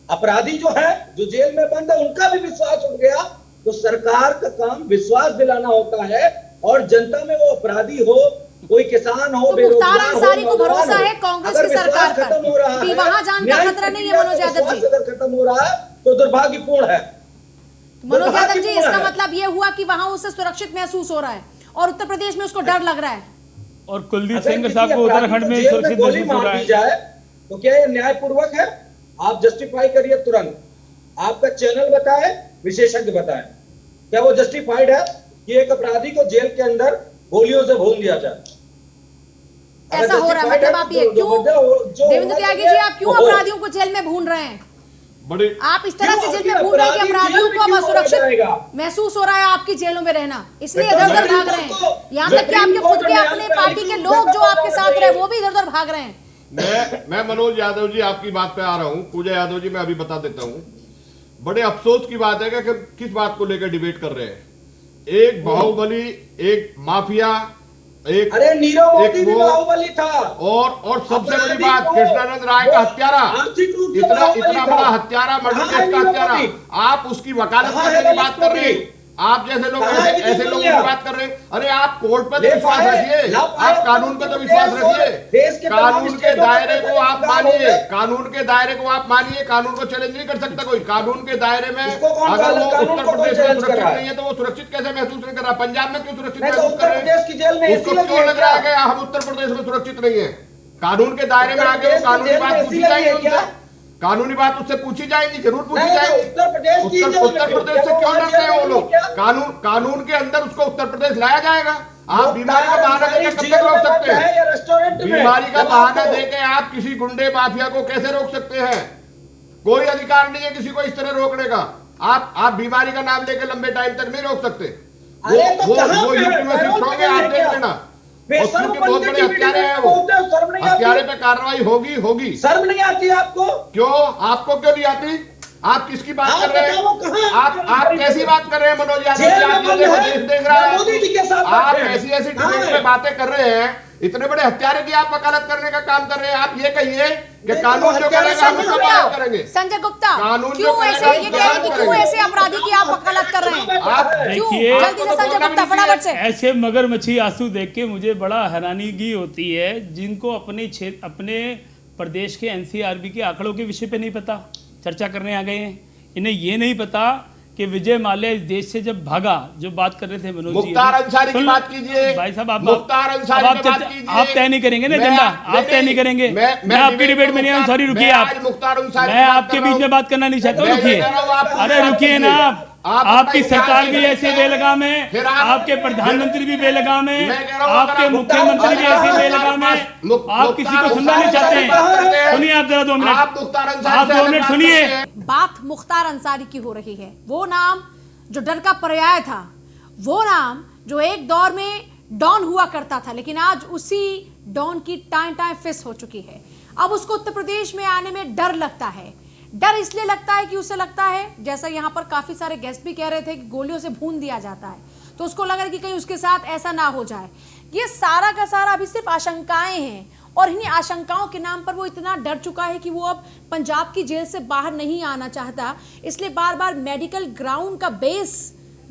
अपराधी जो है जो जेल में बंद है उनका भी विश्वास उठ गया। तो सरकार का काम विश्वास दिलाना होता है, और जनता में वो अपराधी हो, कोई किसान हो, तो मुख्तार अंसारी को भरोसा है कांग्रेस की सरकार पर कि वहां जान का खतरा नहीं है। मनोज यादव जी, अगर खत्म हो रहा है तो दुर्भाग्यपूर्ण है। मनोज यादव जी, इसका मतलब ये हुआ कि वहां उसे सुरक्षित महसूस हो रहा है और उत्तर प्रदेश में उसको डर लग रहा है। और कुलदीप सेंगर साहब को उत्तराखंड में सुरक्षित महसूस हो रहा है, तो क्या ये न्यायपूर्वक है? आप जस्टिफाई करिए तुरंत। आपका चैनल बताए, विशेषज्ञ बताए, क्या वो जस्टिफाइड है कि एक अपराधी को जेल के अंदर गोलियों से भून दिया जाए? ऐसा हो रहा है मतलब आप ये क्यों, देवेंद्र त्यागी जी, आप क्यों अपराधियों को जेल में भून रहे हैं? आप इस तरह से जेल में भून रहे हैं कि अपराधियों को अब असुरक्षित महसूस हो रहा है आपकी जेलों में रहना, इसलिए इधर उधर भाग रहे हैं। यहाँ तक कि आपके खुद के अपने पार्टी के लोग जो आपके साथ रहे वो भी इधर उधर भाग रहे हैं। मैं मनोज यादव जी आपकी बात पे आ रहा हूं। पूजा यादव जी, मैं अभी बता देता हूं। बड़े अफसोस की बात है कि किस बात को लेकर डिबेट कर रहे हैं। एक बाहुबली, एक माफिया, एक अरे नीरव मोदी भी बाहुबली था, और सबसे बड़ी बात कृष्णानंद राय का हत्यारा, इतना बड़ा हत्यारा, मर्डर केस का हत्यारा, आप उसकी वकालत करने की बात कर रहे हैं। आप जैसे लोग ऐसे लोगों की बात कर रहे हैं। अरे आप कोर्ट पे तो विश्वास रखिए, आप कानून पे तो विश्वास रखिए। कानून के दायरे को आप मानिए, कानून के दायरे को आप मानिए। कानून को चैलेंज नहीं कर सकता कोई। कानून के दायरे में अगर वो उत्तर प्रदेश में सुरक्षित नहीं है तो वो सुरक्षित कैसे महसूस नहीं कर रहा? पंजाब में क्यों सुरक्षित महसूस कर रहे हैं? उसको क्यों लग रहा है कि हम उत्तर प्रदेश में सुरक्षित नहीं है? कानून के दायरे में आगे कानूनी बात पूछी जाएगी, कानूनी बात उससे पूछी जाएगी, जरूर पूछी जाएगी। उत्तर प्रदेश से क्यों डरते हैं वो लोग? कानून के अंदर उसको उत्तर प्रदेश लाया जाएगा। आप बीमारी का बहाना देकर कब तक रोक सकते हैं? बीमारी का बहाना देकर आप किसी गुंडे माफिया को कैसे रोक सकते हैं? कोई अधिकार नहीं है किसी को इस तरह रोकने का। आप बीमारी का नाम लेकर लंबे टाइम तक नहीं रोक सकते। वो यूपी में शिफ्ट होंगे, आप देख लेना। क्योंकि बहुत बड़े हत्यारे हैं वो, हत्यारे पे कार्रवाई होगी। शर्म नहीं आती आपको? क्यों, आपको क्यों नहीं आती? आप किसकी बात कर रहे हैं? आप कैसी बात कर रहे हैं मनोज यादव जी? आप देश देख रहा है, आप ऐसी डिबेट में बातें कर रहे हैं इतने बड़े हत्यारे की आप वकालत करने का काम कर रहे हैं। आप ये कहिए कि कानून जो करेगा हम उसका पालन करेंगे। संजय गुप्ता, कानून क्यों ऐसे ये कह रहे हैं कि क्यों ऐसे अपराधी की आप वकालत कर रहे हैं? आप क्यों? देखिए, जल्दी से संजय गुप्ता फटाफट से। ऐसे मगरमच्छी आंसू देख के मुझे बड़ा हैरानगी होती है, जिनको अपने प्रदेश के एनसीआरबी के आंकड़ों के विषय पे नहीं पता, चर्चा करने आ गए हैं। इन्हें ये नहीं पता कि विजय माल्या इस देश से जब भागा, जो बात कर रहे थे मनोज जी, मुख्तार अंसारी की बात कीजिए भाई साहब। आप मुख्तार अंसारी की बात कीजिए। आप तय नहीं करेंगे ना एजेंडा, आप तय नहीं करेंगे। मैं आपकी डिबेट में नहीं हूं, सॉरी, रुकिए आप। मैं आपके बीच में बात करना नहीं चाहता हूँ, रुकिए। अरे रुकिए ना आप। आपकी सरकार भी ऐसे बेलगाम है, आपके प्रधानमंत्री भी बेलगाम है, आपके मुख्यमंत्री भी ऐसे बेलगाम है। आप किसी को सुनना नहीं चाहते हैं। सुनिए आप जरा 2 मिनट, आप 2 मिनट सुनिए। बात मुख्तार अंसारी की हो रही है। वो नाम जो डर का पर्याय था, वो नाम जो एक दौर में डॉन हुआ करता था, लेकिन आज उसी डॉन की टाइम फिस हो चुकी है। अब उसको उत्तर प्रदेश में आने में डर लगता है। डर इसलिए लगता है कि उसे लगता है, जैसा यहाँ पर काफी सारे गेस्ट भी कह रहे थे, कि गोलियों से भून दिया जाता है, तो उसको लग रहा है कि कहीं उसके साथ ऐसा ना हो जाए। ये सारा का सारा अभी सिर्फ आशंकाएं हैं, और इन्हीं आशंकाओं के नाम पर वो इतना डर चुका है कि वो अब पंजाब की जेल से बाहर नहीं आना चाहता। इसलिए बार बार मेडिकल ग्राउंड का बेस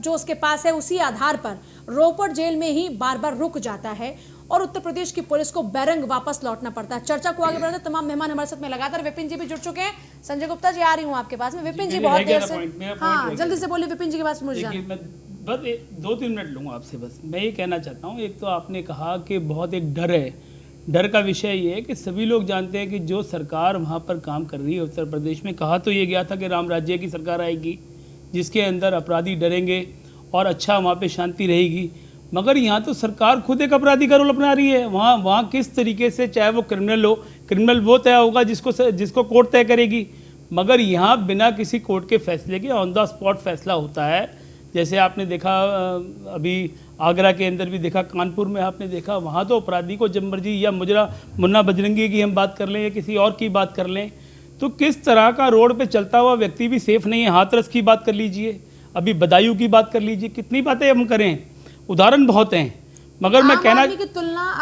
जो उसके पास है, उसी आधार पर रोपड़ जेल में ही बार बार रुक जाता है, और उत्तर प्रदेश की पुलिस को बैरंग वापस लौटना पड़ता है। चर्चा को आगे बढ़ाते तमाम मेहमान हमारे साथ में लगातार विपिन जी भी जुड़ चुके हैं। संजय गुप्ता जी, आ रही हूँ आपके पास में। विपिन जी बहुत देर से, हाँ जल्दी से बोलिए विपिन जी के पास मुझे जाना। मैं बस 2-3 मिनट लूँगा आपसे। बस मैं ये कहना चाहता हूँ, एक तो आपने कहा कि बहुत एक डर है। डर का विषय ये है कि सभी लोग जानते हैं कि जो सरकार वहाँ पर काम कर रही है उत्तर प्रदेश में, कहा तो ये गया था कि राम राज्य की सरकार आएगी, जिसके अंदर अपराधी डरेंगे और अच्छा वहाँ पे शांति रहेगी। मगर यहाँ तो सरकार खुद एक अपराधी का रोल अपना रही है। वहाँ किस तरीके से, चाहे वो क्रिमिनल हो, क्रिमिनल वो तय होगा जिसको कोर्ट तय करेगी। मगर यहाँ बिना किसी कोर्ट के फैसले के ऑन द स्पॉट फैसला होता है। जैसे आपने देखा अभी आगरा के अंदर भी देखा, कानपुर में आपने देखा, वहाँ तो अपराधी को जब मर्जी, या मुन्ना बजरंगी की हम बात कर लें या किसी और की बात कर लें, तो किस तरह का रोड पे चलता हुआ व्यक्ति भी सेफ नहीं है। हाथरस की बात कर लीजिए, अभी बदायूं की बात कर लीजिए, कितनी बातें हम करें, उदाहरण बहुत हैं। मगर मैं कहना,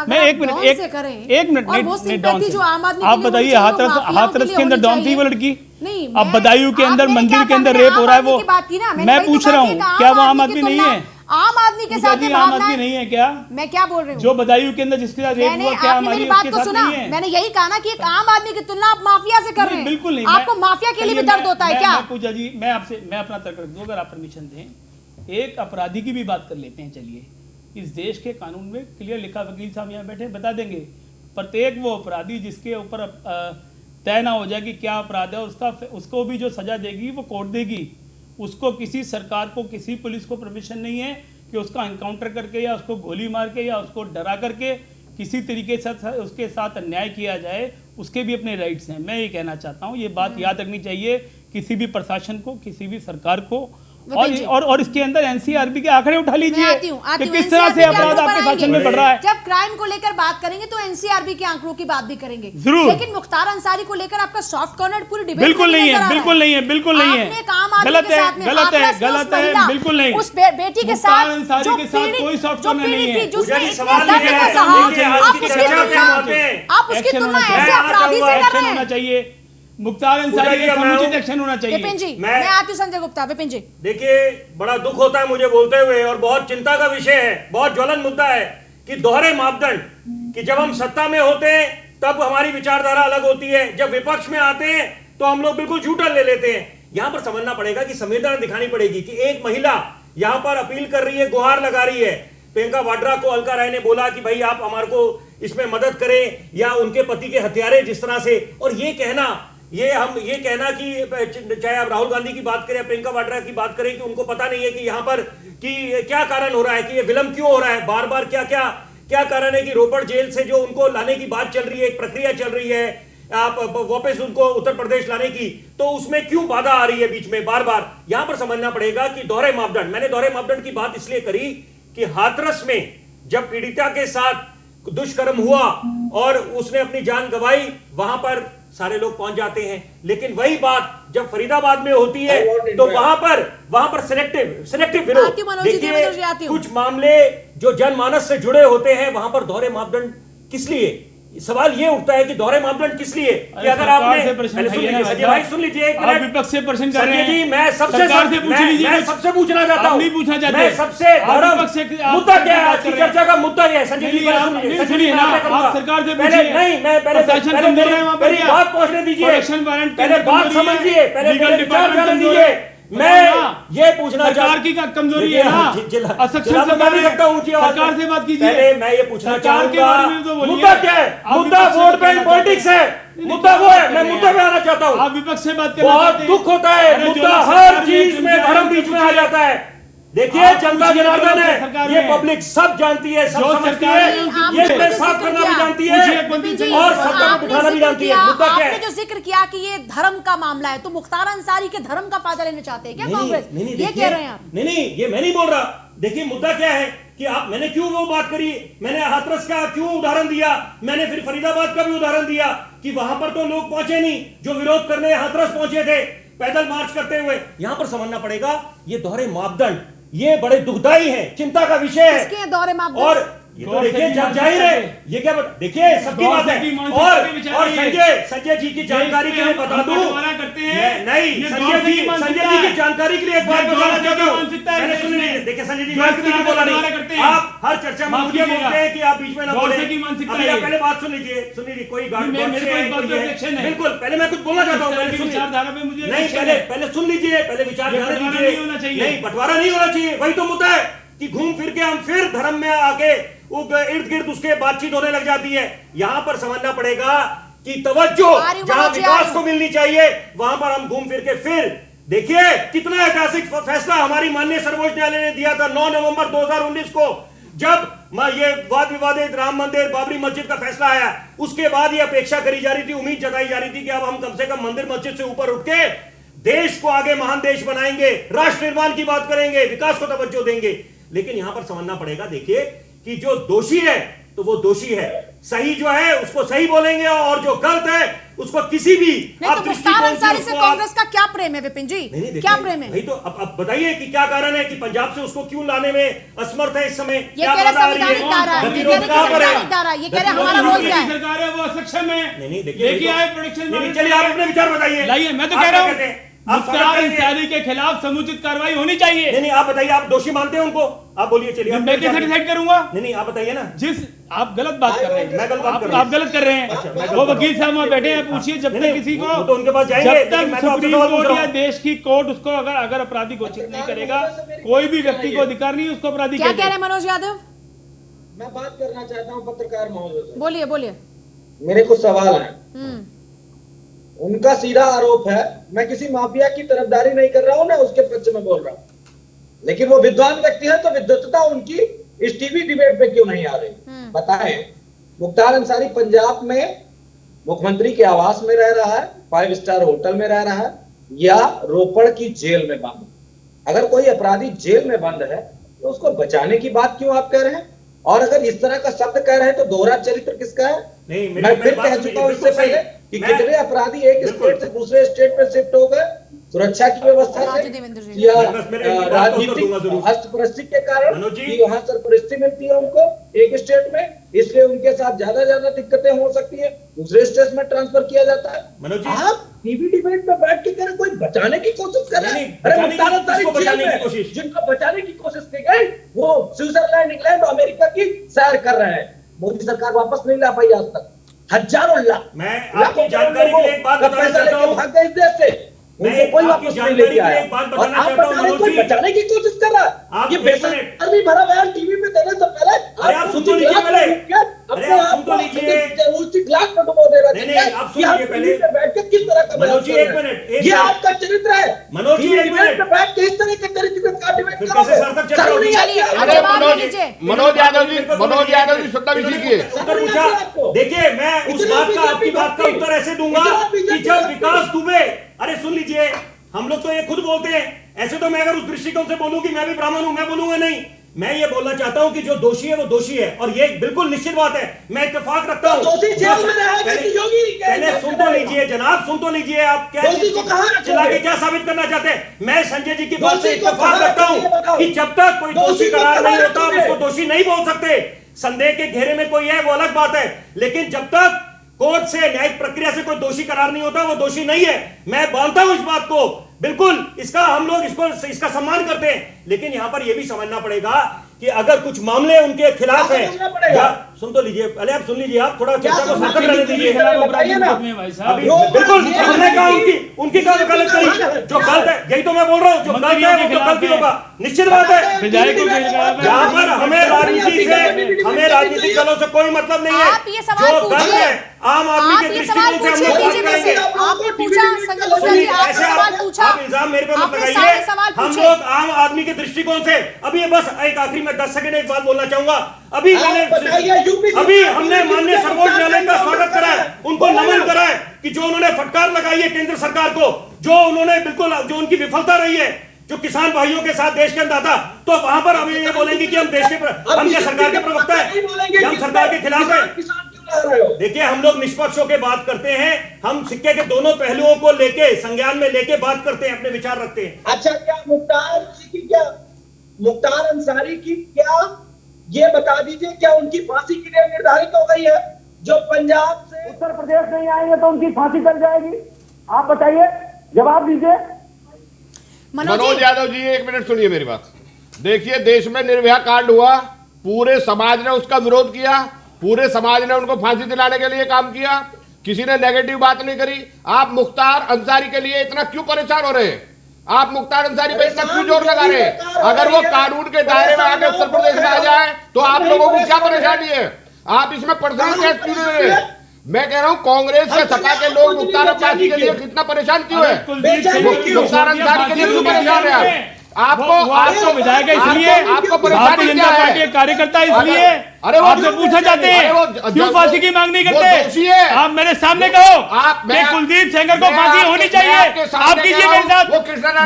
मैं एक मिनट नहीं डॉन से, आप बताइए हाथरस के अंदर डॉन थी वो लड़की? नहीं, अब बदायूं के अंदर मंदिर के अंदर रेप हो रहा है, वो मैं पूछ रहा हूँ, क्या वो आम आदमी नहीं है? आम आदमी के साथ आम आदमी नहीं है क्या? मैं क्या बोल रही हूँ, जो बदायूं के अंदर जिसके साथ रेप हुआ, क्या हमारी उसके साथ नहीं है? मैंने यही कहा ना कि एक आम आदमी की तुलना आप माफिया से कर रहे हैं। बिल्कुल नहीं। आपको माफिया के लिए भी दर्द होता है क्या? पूजा जी, मैं अपना तर्क रख दूं, अगर आप परमिशन दें। एक अपराधी की भी बात कर लेते हैं। चलिए, इस देश के कानून में क्लियर लिखा, वकील साहब यहाँ बैठे बता देंगे, प्रत्येक वो अपराधी जिसके ऊपर तय ना हो जाए कि क्या अपराध है, उसको भी जो सजा देगी वो कोर्ट देगी। उसको किसी सरकार को, किसी पुलिस को परमिशन नहीं है कि उसका एनकाउंटर करके या उसको गोली मार के या उसको डरा करके किसी तरीके से उसके साथ अन्याय किया जाए। उसके भी अपने राइट्स हैं। मैं ये कहना चाहता हूँ, ये बात याद रखनी चाहिए किसी भी प्रशासन को, किसी भी सरकार को। और इसके अंदर एनसीआरबी के आंकड़े उठा लीजिए कि किस तरह से अपराध आपके शासन में बढ़ रहा है। जब क्राइम को लेकर बात करेंगे तो एनसीआरबी के आंकड़ों की बात भी करेंगे जरूर, लेकिन मुख्तार अंसारी को लेकर आपका सॉफ्ट कॉर्नर पूरी डिबेट बिल्कुल नहीं है, बिल्कुल नहीं है, बिल्कुल नहीं है, गलत है, गलत है, गलत है, बिल्कुल नहीं। उस बेटी के साथ अंसारी के साथ कोई सॉफ्ट कॉर्नर नहीं है। आप उसकी तुलना ऐसे अपराधी से कर रहे हैं। चाहिए मुख्तार अंसारी का समुचित एक्शन होना चाहिए। विपिन जी, मैं आती हूं संजय गुप्ता। विपिन जी, देखिए, बड़ा दुख होता है मुझे बोलते हुए, और बहुत चिंता का विषय है, बहुत ज्वलन मुद्दा है कि दोहरे मापदंड, कि जब हम सत्ता में होते हैं तब हमारी विचारधारा अलग होती है, जब विपक्ष में आते हैं तो हम लोग बिल्कुल झूठन ले लेते हैं। यहां पर समझना पड़ेगा कि संवेदना दिखानी पड़ेगी कि एक महिला यहां पर अपील कर रही है, गुहार लगा रही है। प्रियंका वाड्रा को अलका राय ने बोला कि भाई आप हमारे को इसमें मदद करें, या उनके पति के हत्यारे जिस तरह से, और ये कहना कि चाहे आप राहुल गांधी की बात करें, प्रियंका वाड्रा की बात करें, कि उनको पता नहीं है कि यहाँ पर कि क्या कारण हो रहा है, कि ये विलंब क्यों हो रहा है, बार बार क्या कारण है कि रोपड़ जेल से जो उनको लाने की बात चल रही है, एक प्रक्रिया चल रही है आप वापस उनको उत्तर प्रदेश लाने की, तो उसमें क्यों बाधा आ रही है बीच में बार बार। यहां पर समझना पड़ेगा कि दोहरे मापदंड, मैंने दोहरे मापदंड की बात इसलिए करी कि हाथरस में जब पीड़िता के साथ दुष्कर्म हुआ और उसने अपनी जान गंवाई, वहां पर सारे लोग पहुंच जाते हैं, लेकिन वही बात जब फरीदाबाद में होती है तो वहां पर सिलेक्टिव विरोध। देखिए, कुछ मामले जो जनमानस से जुड़े होते हैं वहां पर दोहरे मापदंड किस लिए? सवाल ये उठता है कि दोहरे मापदंड किस लिए? कि अगर आपने पहले सुन लीजिए संजय भाई, सुन लीजिए एक मिनट। विपक्ष से प्रश्न कर रहे हैं जी, मैं सबसे पूछना चाहता हूँ। नहीं पूछना चाहते, मैं सबसे मुद्दा क्या है आज की चर्चा का? मुद्दा ये संजय जी, सुनिए ना, आप सरकार से पहले नहीं, मैं पहले मेरी बात पहुंचने दीजिए, पहले बात समझिए, पहले विचार जाने दीजिए। मैं ये पूछना सरकार की कमजोरी है ना, असक्षम से सकता हूँ, सरकार से बात कीजिए। पहले मैं ये पूछना चाहूंगा मुद्दा क्या है? मुद्दा वोट बैंक पॉलिटिक्स है, मुद्दा वो है। मैं मुद्दा पे आना चाहता हूँ। आप विपक्ष से बात करना बहुत दुख होता है, मुद्दा हर चीज में धर्म बीच में आ जाता है। देखिए जनता जनार्दन है, ये पब्लिक सब जानती है, सब समझती है, ये साफ करना भी जानती है और सत्ता को बिठाना भी जानती है। मुद्दा क्या है? आपने जो जिक्र किया कि ये धर्म का मामला है, तो मुख्तार अंसारी के धर्म का फायदा लेना चाहते हैं क्या कांग्रेस? ये कह रहे हैं आप? नहीं, ये मैं नहीं बोल रहा। देखिए मुद्दा क्या है कि आप, मैंने क्यों वो बात करी, मैंने हाथरस का क्यों उदाहरण दिया, मैंने फिर फरीदाबाद का भी उदाहरण दिया कि वहां पर तो लोग पहुंचे नहीं जो विरोध करने हाथरस पहुंचे थे पैदल मार्च करते हुए। यहां पर समझना पड़ेगा ये दोहरे मापदंड, ये बड़े दुखदाई है, चिंता का विषय है। किसके दोहरे मापदंड? और ये तो देखिए जब जाहिर है, ये क्या देखिए सबकी बात है। और संजय जी की जानकारी के लिए बता दूं, नहीं संजय जी की जानकारी के लिए एक बात बताना चाहता हूं। मैंने सुन लीजिए, देखिए संजय जी मैं बोला नहीं, आप हर चर्चा में मुझे बोलते हैं कि आप बीच में ना बोले। अभी आप पहले बात सुन लीजिए, कोई बिल्कुल पहले मैं कुछ बोलना चाहता हूँ, नहीं पहले सुन लीजिए, पहले विचार दीजिए। नहीं, बंटवारा नहीं होना चाहिए, वही तो मुद्दा है कि घूम फिर के हम फिर धर्म में आके इर्द गिर्द उसके बातचीत होने लग जाती है। यहां पर समझना पड़ेगा कि तवज्जो जहां विकास को मिलनी चाहिए वहां पर हम घूम फिर के फिर देखिए कितना ऐतिहासिक फैसला हमारी माननीय सर्वोच्च न्यायालय ने दिया था 9 नवंबर 2019 को, जब ये वाद विवादित राम मंदिर बाबरी मस्जिद का फैसला आया। उसके बाद ये अपेक्षा करी जा रही थी, उम्मीद जताई जा रही थी कि अब हम कम से कम मंदिर मस्जिद से ऊपर उठ के देश को आगे महान देश बनाएंगे, राष्ट्र निर्माण की बात करेंगे, विकास को तवज्जो देंगे। लेकिन यहां पर समझना पड़ेगा देखिए कि जो दोषी है तो वो दोषी है, सही जो है उसको सही बोलेंगे और जो गलत है उसको किसी भी आप मुख्तार अंसारी से कांग्रेस का क्या प्रेम है विपिन जी? क्या प्रेम है? नहीं तो अब बताइए कि क्या कारण है कि पंजाब से उसको क्यों लाने में असमर्थ है इस समय? ये कह रहे संवैधानिक दायरा, ये कह रहे संवैधानिक दायरा, ये कह रहे हमारा रोल क्या है? सरकार है वो असक्षम है। नहीं देखिए आए प्रोडक्शन, चलिए आप अपने विचार बताइए। लाइए, मैं तो कह रहा हूँ मुख्तार अंसारी के खिलाफ समुचित कार्रवाई होनी चाहिए। नहीं आप बताइए, आप दोषी मानते हैं उनको? आप बोलिए, चलिए मैं कैसे डिसाइड करूंगा? नहीं आप बताइए ना। जिस आप गलत बात कर रहे हैं, मैं गलत बात कर रहा हूं। आप गलत कर रहे हैं। वो वकील साहब वहां बैठे हैं, पूछिए जब तक किसी को तो उनके पास जाएंगे, जब तक सुप्रीम कोर्ट या देश की कोर्ट उसको अगर अपराधी घोषित नहीं करेगा, कोई भी व्यक्ति को अधिकार नहीं उसको अपराधी। क्या कह रहे हैं मनोज यादव? मैं बात करना चाहता हूँ पत्रकार महोदय से। बोलिए बोलिए। मेरे कुछ सवाल हैं। उनका सीधा आरोप है, मैं किसी माफिया की तरफदारी नहीं कर रहा हूं, ना उसके पक्ष में बोल रहा हूं, लेकिन वो विद्वान व्यक्ति है तो विद्वत्ता उनकी इस टीवी डिबेट पे क्यों नहीं आ रही? बताएं। मुख्तार अंसारी पंजाब में मुख्यमंत्री के आवास में रह रहा है, 5 स्टार होटल में रह रहा है, या रोपड़ की जेल में बंद? अगर कोई अपराधी जेल में बंद है तो उसको बचाने की बात क्यों आप कह रहे हैं? और अगर इस तरह का शब्द कह रहे हैं तो दोहरा चरित्र किसका है? मैं फिर कह चुका हूं इससे पहले कि कितने अपराधी एक स्टेट से दूसरे स्टेट में शिफ्ट हो गए सुरक्षा की व्यवस्था से या राजनीतिक हस्तप्रस्ती के कारण कि वहां सरपरस्ती मिलती है उनको एक स्टेट में, इसलिए उनके साथ ज्यादा दिक्कतें हो सकती है, दूसरे स्टेट में ट्रांसफर किया जाता है। आप टीवी डिबेट में बैठ के कह रहे कोई बचाने की कोशिश कर रहे हैं। अरे मुख्तार अंसारी जिनको बचाने की कोशिश की गई वो स्विट्जरलैंड, इंग्लैंड, अमेरिका की सैर कर रहे हैं। मोदी सरकार वापस नहीं ला पाई आज तक। हजारों लाख, मैं आपकी जानकारी के लिए एक बात बताना चाहता हूं, भाग गए इस देश से, उनको कोई वापस नहीं लेके आया। और आप बचाने की कोशिश कर रहा है। ये बेसरमी भरा बयान टीवी पे देने से पहले आप सुन तो लीजिए पहले, अपने आप को उसी ग्लास में डुबो दे रहे हैं। आप सुन लीजिए पहले, बैठ के किस तरह का मनोज जी एक मिनट, ये आपका चरित्र है। मनोज जी एक मिनट, बैठ के इस तरह के चरित्र का डिबेट फिर कैसे सर तक चर्चा होगी? मनोज यादव जी सत्ता विधि की उत्तर पूछा। देखिए मैं उस बात का, आपकी बात का उत्तर ऐसे दूंगा कि जब विकास दुबे, अरे सुन लीजिए, हम लोग तो ये खुद बोलते हैं, ऐसे तो मैं अगर उस दृष्टिकोण से बोलूं कि मैं भी ब्राह्मण हूं, मैं बोलूंगा नहीं। मैं ये बोलना चाहता हूं कि जो दोषी है वो दोषी है, और ये बिल्कुल निश्चित बात है, मैं इत्तेफाक रखता हूं। पहले सुन तो लीजिए जनाब, सुन तो लीजिए, आप क्या चिल्ला के क्या साबित करना चाहते हैं? मैं संजय जी की बात से इत्तेफाक रखता हूं कि जब तक कोई दोषी करार नहीं होता उसको दोषी नहीं बोल सकते। संदेह के घेरे में कोई है वो अलग बात है, लेकिन जब तक कोर्ट से न्यायिक प्रक्रिया से कोई दोषी करार नहीं होता वो दोषी नहीं है। मैं मानता हूं इस बात को, बिल्कुल इसका हम लोग इसका सम्मान करते हैं, लेकिन यहां पर यह भी समझना पड़ेगा कि अगर कुछ मामले उनके खिलाफ है, सुन तो लीजिए, पहले आप सुन लीजिए, आप थोड़ा चर्चा को सार्थक रहने दीजिए। बिल्कुल हमने कहा उनकी क्या वकालत करी, जो गलत है, यही तो मैं बोल रहा हूँ, जो गलत है वो तो गलती होगा, निश्चित बात है। यहाँ पर हमें राजनीतिक दलों से कोई मतलब नहीं है, जो गलत है आम आदमी के दृष्टिकोण से हम लोग बात करेंगे। आप इल्जाम मेरे पे मत लगाइए, हम लोग आम आदमी के दृष्टिकोण से। अभी बस एक आखिरी में 10 सेकंड एक बात बोलना चाहूंगा। अभी हमने माननीय सर्वोच्च न्यायालय का स्वागत करा है, उनको नमन करा है कि जो उन्होंने फटकार लगाई है केंद्र सरकार को, जो उन्होंने बिल्कुल जो उनकी विफलता रही है, जो किसान भाइयों के साथ देश के अंदर था, तो वहां पर हम ये बोलेंगे कि हम देश के हम क्या सरकार के प्रवक्ता है, हम सरकार के खिलाफ है। देखिए हम लोग निष्पक्ष होकर बात करते हैं, हम सिक्के के दोनों पहलुओं को लेके संज्ञान में लेके बात करते हैं, अपने विचार रखते हैं। अच्छा, क्या मुख्तार अंसारी की क्या ये बता दीजिए, क्या उनकी फांसी की डेट निर्धारित हो गई है? जो पंजाब से उत्तर प्रदेश नहीं आएंगे तो उनकी फांसी चल जाएगी। आप बताइए, जवाब दीजिए। मनोज यादव जी, एक मिनट सुनिए मेरी बात। देखिए, देश में निर्भया कांड हुआ, पूरे समाज ने उसका विरोध किया, पूरे समाज ने उनको फांसी दिलाने के लिए काम किया, किसी ने नेगेटिव बात नहीं करी। आप मुख्तार अंसारी के लिए इतना क्यों परेशान हो रहे हैं? आप मुख्तार अंसारी पे इतना क्यों जोर लगा रहे हैं? अगर वो कानून के दायरे में आके उत्तर प्रदेश में आ जाए तो आप लोगों को क्या परेशानी है? आप इसमें पर्सनल केस क्यों ले रहे हैं? मैं कह रहा हूँ कांग्रेस या सपा के लोग मुख्तार अंसारी के लिए कितना परेशान क्यों है? मुख्तार अंसारी के लिए क्यों परेशान है? आपको विधायक इसलिए, आपको भारतीय जनता पार्टी के कार्यकर्ता इसलिए आपसे पूछा जाते हैं क्यों फांसी की मांग नहीं करते? आप मेरे सामने कहो कि कुलदीप सेंगर को फांसी होनी चाहिए। आप कीजिए मेरे साथ,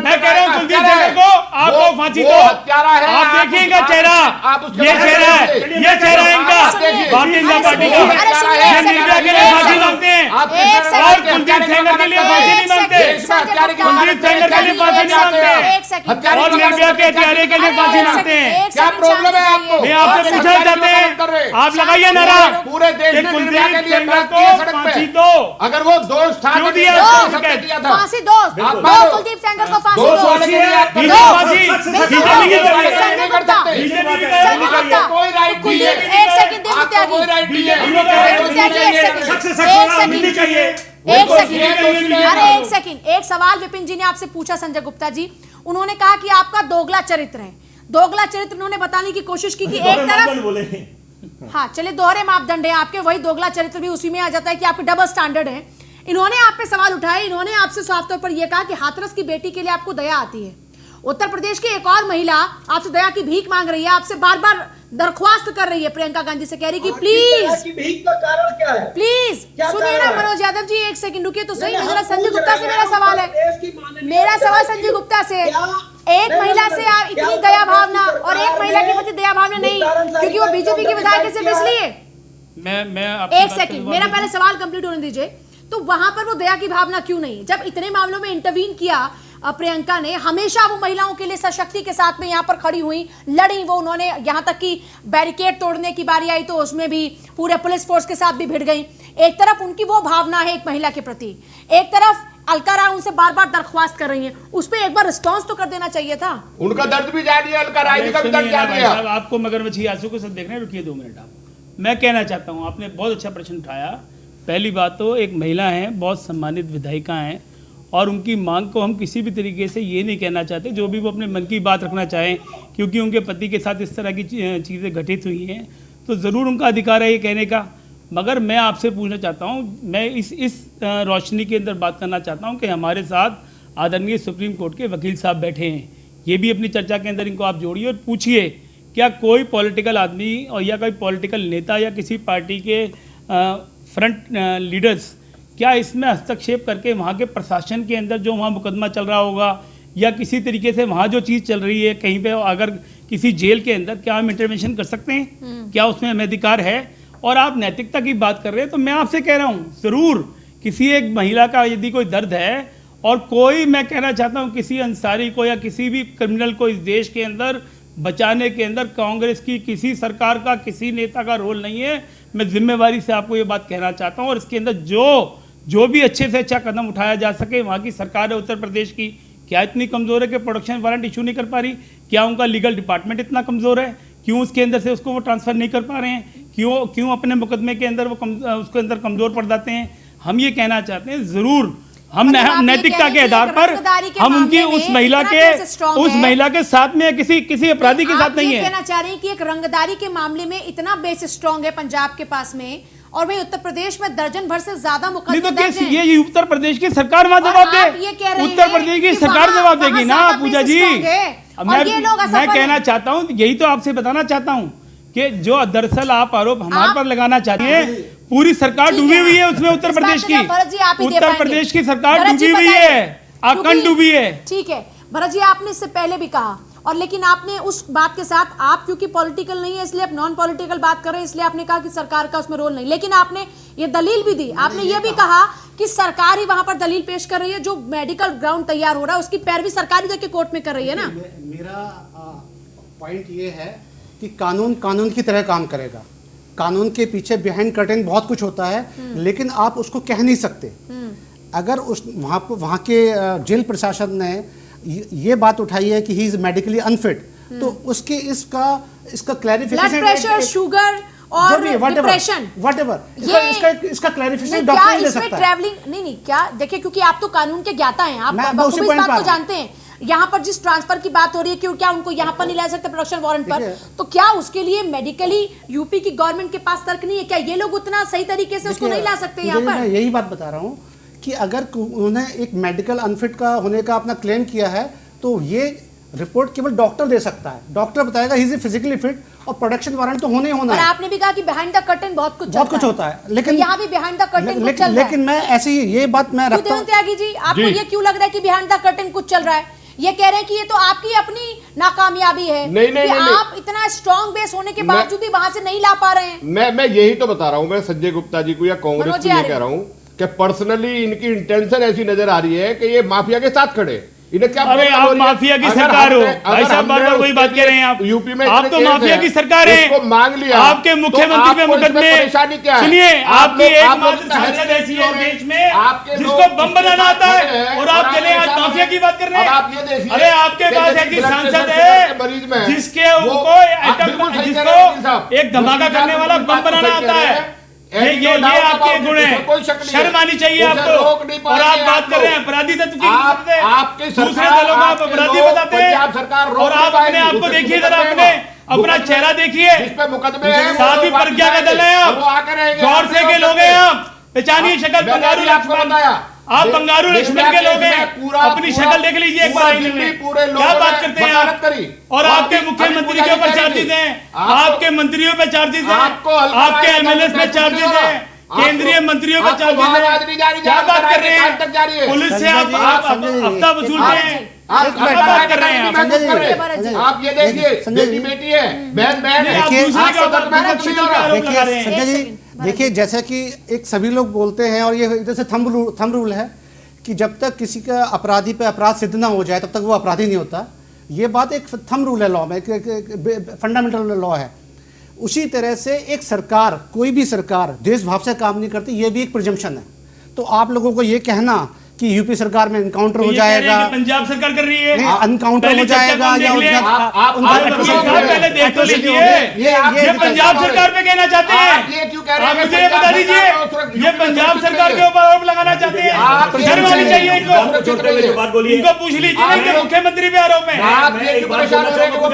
मैं कह रहा हूँ कुलदीप सेंगर को आपको फांसी दो। आप देखिए इनका चेहरा, ये चेहरा है, ये चेहरा है इनका भारतीय जनता पार्टी का। निर्भया के लिए फांसी मांगते हैं और कुलदीप सेंगर के लिए फांसी नहीं मांगते, कुलदीप सेंगर के लिए फांसी नहीं मांगते और निर्भया के हत्यारे के लिए फांसी मांगते हैं। क्या प्रॉब्लम है आपको? मैं आपसे पूछना चाहते हैं, आप लगाइए नारा पूरे देश में निर्भया के लिए फांसी दो। अगर वो दोष था क्यों दिया फांसी दो, कुलदीप सेंगर को फांसी दो। कोई राइट नहीं है। एक सेकंड एक सवाल विपिन जी ने आपसे पूछा, संजय गुप्ता जी, उन्होंने कहा कि आपका दोगला चरित्र है। दोगला चरित्र उन्होंने बताने की कोशिश की कि एक तरफ, हाँ चले दोहरे मापदंड है आपके, वही दोगला चरित्र भी उसी में आ जाता है कि आपके डबल स्टैंडर्ड है। इन्होंने आप पे सवाल उठाए, इन्होंने आपसे साफ तौर पर यह कहा कि हाथरस की बेटी के लिए आपको दया आती है। उत्तर प्रदेश की एक और महिला आपसे दया की भीख मांग रही है, आपसे बार बार दरख्वास्त कर रही है, प्रियंका गांधी से कह रही कि प्लीज भीख का कारण क्या है? प्लीज सुनिए ना मनोज यादव जी, एक सेकंड रुकिए तो सही। मेरा संजय गुप्ता से मेरा सवाल है, मेरा सवाल संजय गुप्ता से, एक महिला से आप इतनी दया भावना और एक महिला के प्रति दया भावना नहीं, क्योंकि वो बीजेपी की विधायक है, सिर्फ इसलिए। मैं एक सेकंड, मेरा पहले सवाल कंप्लीट होने दीजिए। तो वहां पर वो दया की भावना क्यों नहीं? जब इतने मामलों में इंटरवीन किया प्रियंका ने, हमेशा वो महिलाओं के लिए सशक्ति के साथ में यहाँ पर खड़ी हुई, लड़ी वो, उन्होंने यहाँ तक कि बैरिकेड तोड़ने की बारी आई तो उसमें भी पूरे पुलिस फोर्स के साथ भी भिड़ गई। एक तरफ उनकी वो भावना है एक महिला के प्रति, एक तरफ अलका राय उनसे बार बार दरख्वास्त कर रही हैं, उस पर एक बार रिस्पांस तो कर देना चाहिए था। उनका दर्द भी जानिए, अलका राय का भी दर्द जानिए। आपको मगरमच्छी आंसू को सब देखना है, रुकिए 2 मिनट। आप मैं कहना चाहता हूँ, आपने बहुत अच्छा प्रश्न उठाया। पहली बात तो एक महिला हैं, बहुत सम्मानित विधायिका हैं, और उनकी मांग को हम किसी भी तरीके से ये नहीं कहना चाहते, जो भी वो अपने मन की बात रखना चाहें, क्योंकि उनके पति के साथ इस तरह की चीज़ें घटित हुई हैं तो ज़रूर उनका अधिकार है ये कहने का। मगर मैं आपसे पूछना चाहता हूँ, मैं इस रोशनी के अंदर बात करना चाहता हूँ कि हमारे साथ आदरणीय सुप्रीम कोर्ट के वकील साहब बैठे हैं, ये भी अपनी चर्चा के अंदर इनको आप जोड़िए और पूछिए क्या कोई पॉलिटिकल आदमी और या कोई पॉलिटिकल नेता या किसी पार्टी के फ्रंट लीडर्स क्या इसमें हस्तक्षेप करके वहाँ के प्रशासन के अंदर जो वहाँ मुकदमा चल रहा होगा या किसी तरीके से वहाँ जो चीज़ चल रही है कहीं पे, अगर किसी जेल के अंदर क्या हम इंटरवेंशन कर सकते हैं? क्या उसमें हमें अधिकार है? और आप नैतिकता की बात कर रहे हैं तो मैं आपसे कह रहा हूँ, ज़रूर किसी एक महिला का यदि कोई दर्द है और कोई, मैं कहना चाहता हूँ किसी अंसारी को या किसी भी क्रिमिनल को इस देश के अंदर बचाने के अंदर कांग्रेस की किसी सरकार का, किसी नेता का रोल नहीं है। मैं जिम्मेवारी से आपको ये बात कहना चाहता हूँ। और इसके अंदर जो भी अच्छे से अच्छा कदम उठाया जा सके, वहाँ की सरकार है उत्तर प्रदेश की क्या इतनी कमज़ोर है कि प्रोडक्शन वारंट इशू नहीं कर पा रही? क्या उनका लीगल डिपार्टमेंट इतना कमज़ोर है? क्यों उसके अंदर से उसको वो ट्रांसफ़र नहीं कर पा रहे हैं? क्यों अपने मुकदमे के अंदर वो उसके अंदर कमज़ोर पड़ जाते हैं? हम ये कहना चाहते हैं, ज़रूर हम नैतिकता के आधार पर हम उनकी उस महिला के साथ में किसी अपराधी के साथ नहीं है। कहना चाह रहे हैं कि एक रंगदारी के मामले में इतना बेस स्ट्रांग है पंजाब के पास में, और वही उत्तर प्रदेश में दर्जन भर से ज्यादा मुकदमे दर्ज हैं। ये उत्तर प्रदेश की सरकार वहां जवाब दे, उत्तर प्रदेश की सरकार जवाब देगी ना पूजा जी। मैं कहना चाहता हूँ, यही तो आपसे बताना चाहता हूँ कि जो दरअसल आप आरोप हमारे पर लगाना चाहते हैं, पूरी सरकार डूबी हुई है उसमें। उत्तर प्रदेश की सरकार डूबी हुई है, अखंड डूबी है। ठीक है भरत जी, आपने इससे पहले भी कहा, और लेकिन आपने उस बात के साथ, आप क्योंकि पॉलिटिकल नहीं है इसलिए आप नॉन पॉलिटिकल बात कर रहे हैं, इसलिए आपने कहा कि सरकार का उसमें रोल नहीं, लेकिन आपने ये दलील भी दी, आपने ये भी कहा कि सरकार ही वहां पर दलील पेश कर रही है, जो मेडिकल ग्राउंड तैयार हो रहा है उसकी पैरवी सरकार ही जाके कोर्ट में कर रही है ना। मेरा पॉइंट ये है कि कानून की तरह काम करेगा। कानून के पीछे बिहाइंड कर्टेन बहुत कुछ होता है, लेकिन आप उसको कह नहीं सकते। अगर वहाँ के जेल प्रशासन ने ये बात उठाई है कि ही इज मेडिकली अनफिट, तो उसके इसका क्लैरिफिकेशन, ब्लड प्रेशर, शुगर और डिप्रेशन, इसका क्लैरिफिकेशन डॉक्टर नहीं दे सकता। ट्रैवलिंग नहीं क्या देखिए, क्योंकि आप तो कानून के ज्ञाता हैं, आप बखूबी इस बात को जानते हैं। यहाँ पर जिस ट्रांसफर की बात हो रही है कि क्या उनको यहाँ पर नहीं ला सकते प्रोडक्शन वारंट पर, तो क्या उसके लिए मेडिकली यूपी की गवर्नमेंट के पास तर्क नहीं है? क्या ये लोग उतना सही तरीके से उसको नहीं ला सकते यहाँ पर? मैं यही बात बता रहा हूँ कि अगर उन्होंने एक मेडिकल अनफिट का होने का अपना क्लेम किया है, तो ये रिपोर्ट केवल डॉक्टर दे सकता है। डॉक्टर बताएगा ही इज फिजिकली फिट, और प्रोडक्शन वारंट तो होने ही होना है। आपने भी कहा कि बिहाइंड द कर्टेन बहुत कुछ होता है, लेकिन यहाँ भी बिहाइंड द कर्टेन कुछ चल रहा है। लेकिन मैं ऐसी ये बात मैं रखता हूँ त्यागी जी, आपको ये क्यों लग रहा है कि बिहाइंड द कर्टेन कुछ चल रहा है? ये कह रहे हैं कि ये तो आपकी अपनी नाकामयाबी है कि आप इतना स्ट्रॉन्ग बेस होने के बावजूद भी वहां से नहीं ला पा रहे हैं। मैं यही तो बता रहा हूँ, मैं संजय गुप्ता जी को या कांग्रेस को ये कह रहा हूँ कि पर्सनली इनकी इंटेंशन ऐसी नजर आ रही है कि ये माफिया के साथ खड़े। इन्हें क्या, अरे आप माफिया की सरकार हो भाई साहब, बार-बार वही बात कह रहे हैं आप। यूपी में आप तो माफिया की सरकार है, इसको मांग लिया, आपके मुख्यमंत्री पे मुकदमे। सुनिए, आपकी एकमात्र सांसद ऐसी है देश में जिसको बम बनाना आता है, और आप चले आज माफिया की बात कर रहे हैं। अरे आपके पास ऐसी सांसद है जिसके एक धमाका करने वाला बम बनाना आता है। ये आपके गुण है, शर्म आनी चाहिए आपको। और आप बात कर रहे हैं अपराधी तत्व की, आपके दूसरे दलों को आप अपराधी बताते हैं, और आप अपने आप को देखिए जरा, अपना चेहरा देखिए, साथ ही प्रज्ञा का दल है आप, गौर से के लोग हैं आप, पहचानिए शक्ल। बंगारू लक्ष्मण, आप बंगारू लक्ष्मण के लोग हैं, अपनी शक्ल देख लीजिए एक बार आईने में, क्या बात करते हैं आप। और आपके मुख्यमंत्री के ऊपर चार्जेस हैं, आपके मंत्रियों पे चार्जेस हैं, आपके एमएलए पे चार्जेस हैं, केंद्रीय मंत्रियों पे चार्जेस हैं। क्या बात कर रहे हैं? पुलिस से आप हफ्ता वसूलते हैं, बात कर रहे हैं आप। ये देखिए, बेटी है, बहन है, आप दूसरे के ऊपर संजय जी देखिए, जैसे कि एक सभी लोग बोलते हैं, और ये जैसे थंब रूल है कि जब तक किसी का अपराधी पे अपराध सिद्ध ना हो जाए तब तक वो अपराधी नहीं होता। ये बात एक थंब रूल है लॉ में, फंडामेंटल लॉ है। उसी तरह से एक सरकार, कोई भी सरकार देश भाव से काम नहीं करती, ये भी एक प्रिजम्पशन है। तो आप लोगों को ये कहना कि यूपी सरकार में एनकाउंटर हो जाएगा, पंजाब सरकार कर रही है, एनकाउंटर हो जाएगा, या पहले देख तो लीजिए। ये पंजाब सरकार पे कहना चाहते हैं, आप मुझे बता दीजिए, ये पंजाब सरकार के ऊपर आरोप लगाना चाहते हैं, शर्म आनी चाहिए इनको। इनको पूछ लीजिए कि मुख्यमंत्री पे आरोप है,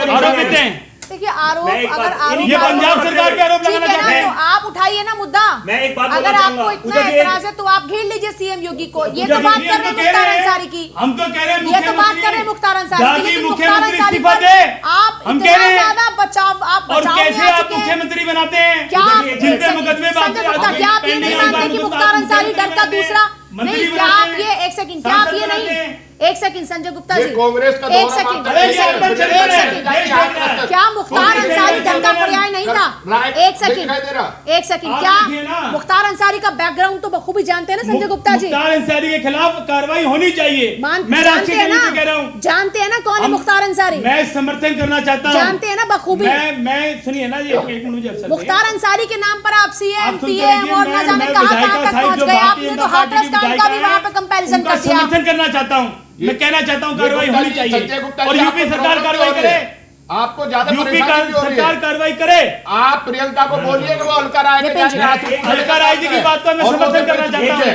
आरोपित हैं। देखिए आरोप, अगर आरोप ये पंजाब सरकार पे आरोप लगाना चाहते हैं, तो आप उठाइए ना मुद्दा। मैं एक बात अगर आपको इतना एतराज है तो आप घेर लीजिए सीएम योगी को। ये तो बात कर रहे हैं मुख्तार अंसारी की, हम तो कह रहे हैं, ये तो बात कर रहे हैं मुख्तार अंसारी की, लेकिन मुख्तार अंसारी इस्तीफा दे, आप हम कह रहे हैं ज्यादा बचाव, आप और कैसे आप मुख्यमंत्री बनाते हैं? क्या जिन पे मुकदमे क्या आप ये नहीं मानते कि मुख्तार अंसारी डर का दूसरा नहीं? क्या आप ये एक सेकंड, क्या आप ये नहीं, एक सेकंड संजय गुप्ता जी, कांग्रेस का एक सेकंड, क्या मुख्तार अंसारी डर का पर्याय नहीं था? एक सेकंड, क्या मुख्तार अंसारी का बैकग्राउंड तो बखूबी जानते हैं ना संजय गुप्ता जी? मुख्तार अंसारी के खिलाफ कार्रवाई होनी चाहिए। मैं राष्ट्रीय टीवी पे कह रहा हूँ, जानते हैं ना कौन है मुख्तार अंसारी? मैं समर्थन करना चाहता हूँ, जानते हैं ना बखूबी। मैं सुनिए ना, ये एक मिनट मुझे अवसर दें। मुख्तार अंसारी के नाम पर आप सीएम पीएम और न जाने कहां तक पहुंच गए। आपने तो हाथरस कांड का भी वहां पे कंपैरिजन कर दिया। समर्थन करना चाहता हूँ, मैं कहना चाहता हूँ कार्रवाई होनी चाहिए और यूपी सरकार कार्रवाई करे। आपको ज्यादा यूपी का सरकार कार्रवाई करे। आप प्रियंका को बोलिए कि वो अलका राय अलका राय जी की बात को मैं समर्थन करना चाहता हूँ,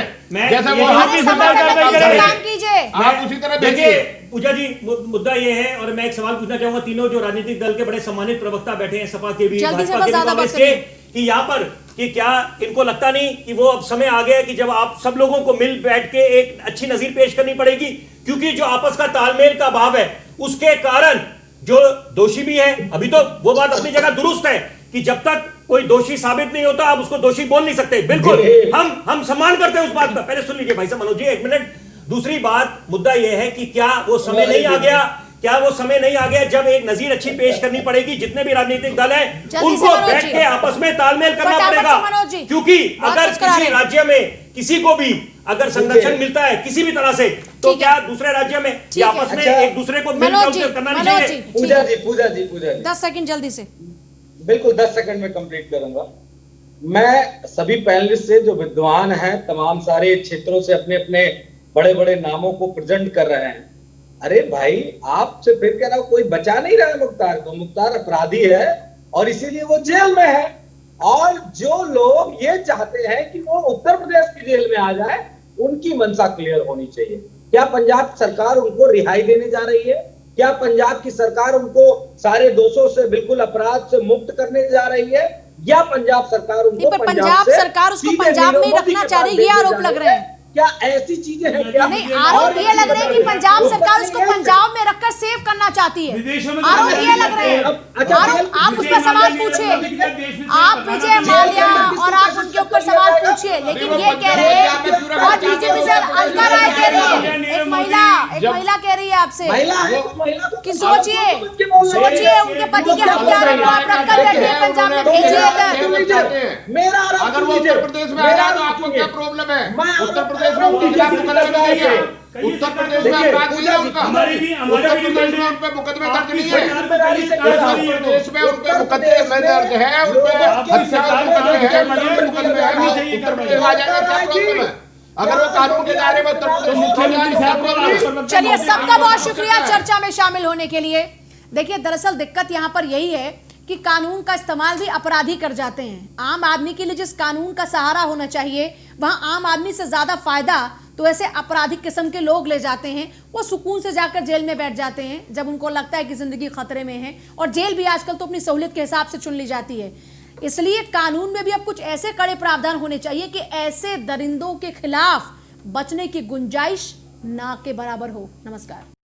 जैसे वो यूपी सरकार कार्रवाई करे। आप उसी तरह देखिए पूजा जी, मुद्दा ये है और मैं एक सवाल पूछना चाहूंगा तीनों जो राजनीतिक दल के बड़े सम्मानित प्रवक्ता बैठे हैं, सपा के भी, भाजपा के भी, कांग्रेस के, कि यहाँ पर कि क्या इनको लगता नहीं कि वो अब समय आ गया कि जब आप सब लोगों को मिल बैठ के एक अच्छी नजीर पेश करनी पड़ेगी, क्योंकि जो आपस का तालमेल का अभाव है उसके कारण जो दोषी भी है, अभी तो वो बात अपनी जगह दुरुस्त है कि जब तक कोई दोषी साबित नहीं होता आप उसको दोषी बोल नहीं सकते। बिल्कुल हम सम्मान करते हैं उस बात का। पहले सुन लीजिए भाई साहब, मनोज जी एक मिनट। दूसरी बात, मुद्दा यह है कि क्या वो समय नहीं आ गया, क्या वो समय नहीं आ गया जब एक नजीर अच्छी पेश करनी पड़ेगी? जितने भी राजनीतिक दल हैं उनको बैठ के आपस में तालमेल करना पड़ेगा, क्योंकि अगर किसी राज्य में किसी को भी अगर संरक्षण मिलता है किसी भी तरह से, तो क्या दूसरे राज्य में आपस में एक दूसरे को मिलकर करना नहीं चाहिए? पूजा जी 10 सेकंड जल्दी से। बिल्कुल 10 सेकंड में कंप्लीट करूंगा। मैं सभी पैनलिस्ट से जो विद्वान हैं तमाम सारे क्षेत्रों से अपने अपने बड़े बड़े नामों को प्रेजेंट कर रहे हैं। अरे भाई आपसे फिर कह रहा हूं, कोई बचा नहीं रहा है मुख्तार को। मुख्तार अपराधी है और इसीलिए वो जेल में है। और जो लोग ये चाहते हैं कि वो उत्तर प्रदेश की जेल में आ जाए, उनकी मंशा क्लियर होनी चाहिए। क्या पंजाब सरकार उनको रिहाई देने जा रही है? क्या पंजाब की सरकार उनको सारे दोषों से, बिल्कुल अपराध से मुक्त करने जा रही है? या पंजाब सरकार उनको पंजाब सरकार उसको पंजाब में रखना चाह रही है? ये आरोप लग रहे हैं। क्या ऐसी चीजें हैं? क्या नहीं, आरोप ये लग रहे हैं कि पंजाब सरकार उसको पंजाब में रखकर सेव करना चाहती है। आरोप ये लग रहे हैं। आरोप आप उस पर सवाल पूछिए, आप विजय माल्या और आप उनके ऊपर सवाल पूछिए, लेकिन ये कह रहे हैं और बीजेपी से अलका राय कह रही है, एक महिला कह रही है आपसे कि सोचिए उनके पति के हत्यारों को आप रखकर बैठे पंजाब में भेजिए इधर। मेरा अगर वो उत्तर प्रदेश में आ जाए तो आपको क्या प्रॉब्लम है? उत्तर प्रदेश में मुकदमे नहीं है, उत्तर प्रदेश में अपराध नहीं है उनका, उत्तर प्रदेश में उन पे मुकदमे दर्ज नहीं है, उत्तर प्रदेश में उन पे मुकदमे दर्ज है, उन पे हत्या के मुकदमे है, मर्डर के मुकदमे है। उत्तर प्रदेश में आ जाएगा क्या प्रॉब्लम है? अगर वो कानून के दायरे में उत्तर प्रदेश। चलिए, सबका बहुत शुक्रिया चर्चा में शामिल होने के लिए। देखिए, दरअसल दिक्कत यहाँ पर यही है कि कानून का इस्तेमाल भी अपराधी कर जाते हैं। आम आदमी के लिए जिस कानून का सहारा होना चाहिए, वहां आम आदमी से ज्यादा फायदा तो ऐसे आपराधिक किस्म के लोग ले जाते हैं। वो सुकून से जाकर जेल में बैठ जाते हैं जब उनको लगता है कि जिंदगी खतरे में है, और जेल भी आजकल तो अपनी सहूलियत के हिसाब से चुन ली जाती है। इसलिए कानून में भी अब कुछ ऐसे कड़े प्रावधान होने चाहिए कि ऐसे दरिंदों के खिलाफ बचने की गुंजाइश ना के बराबर हो। नमस्कार।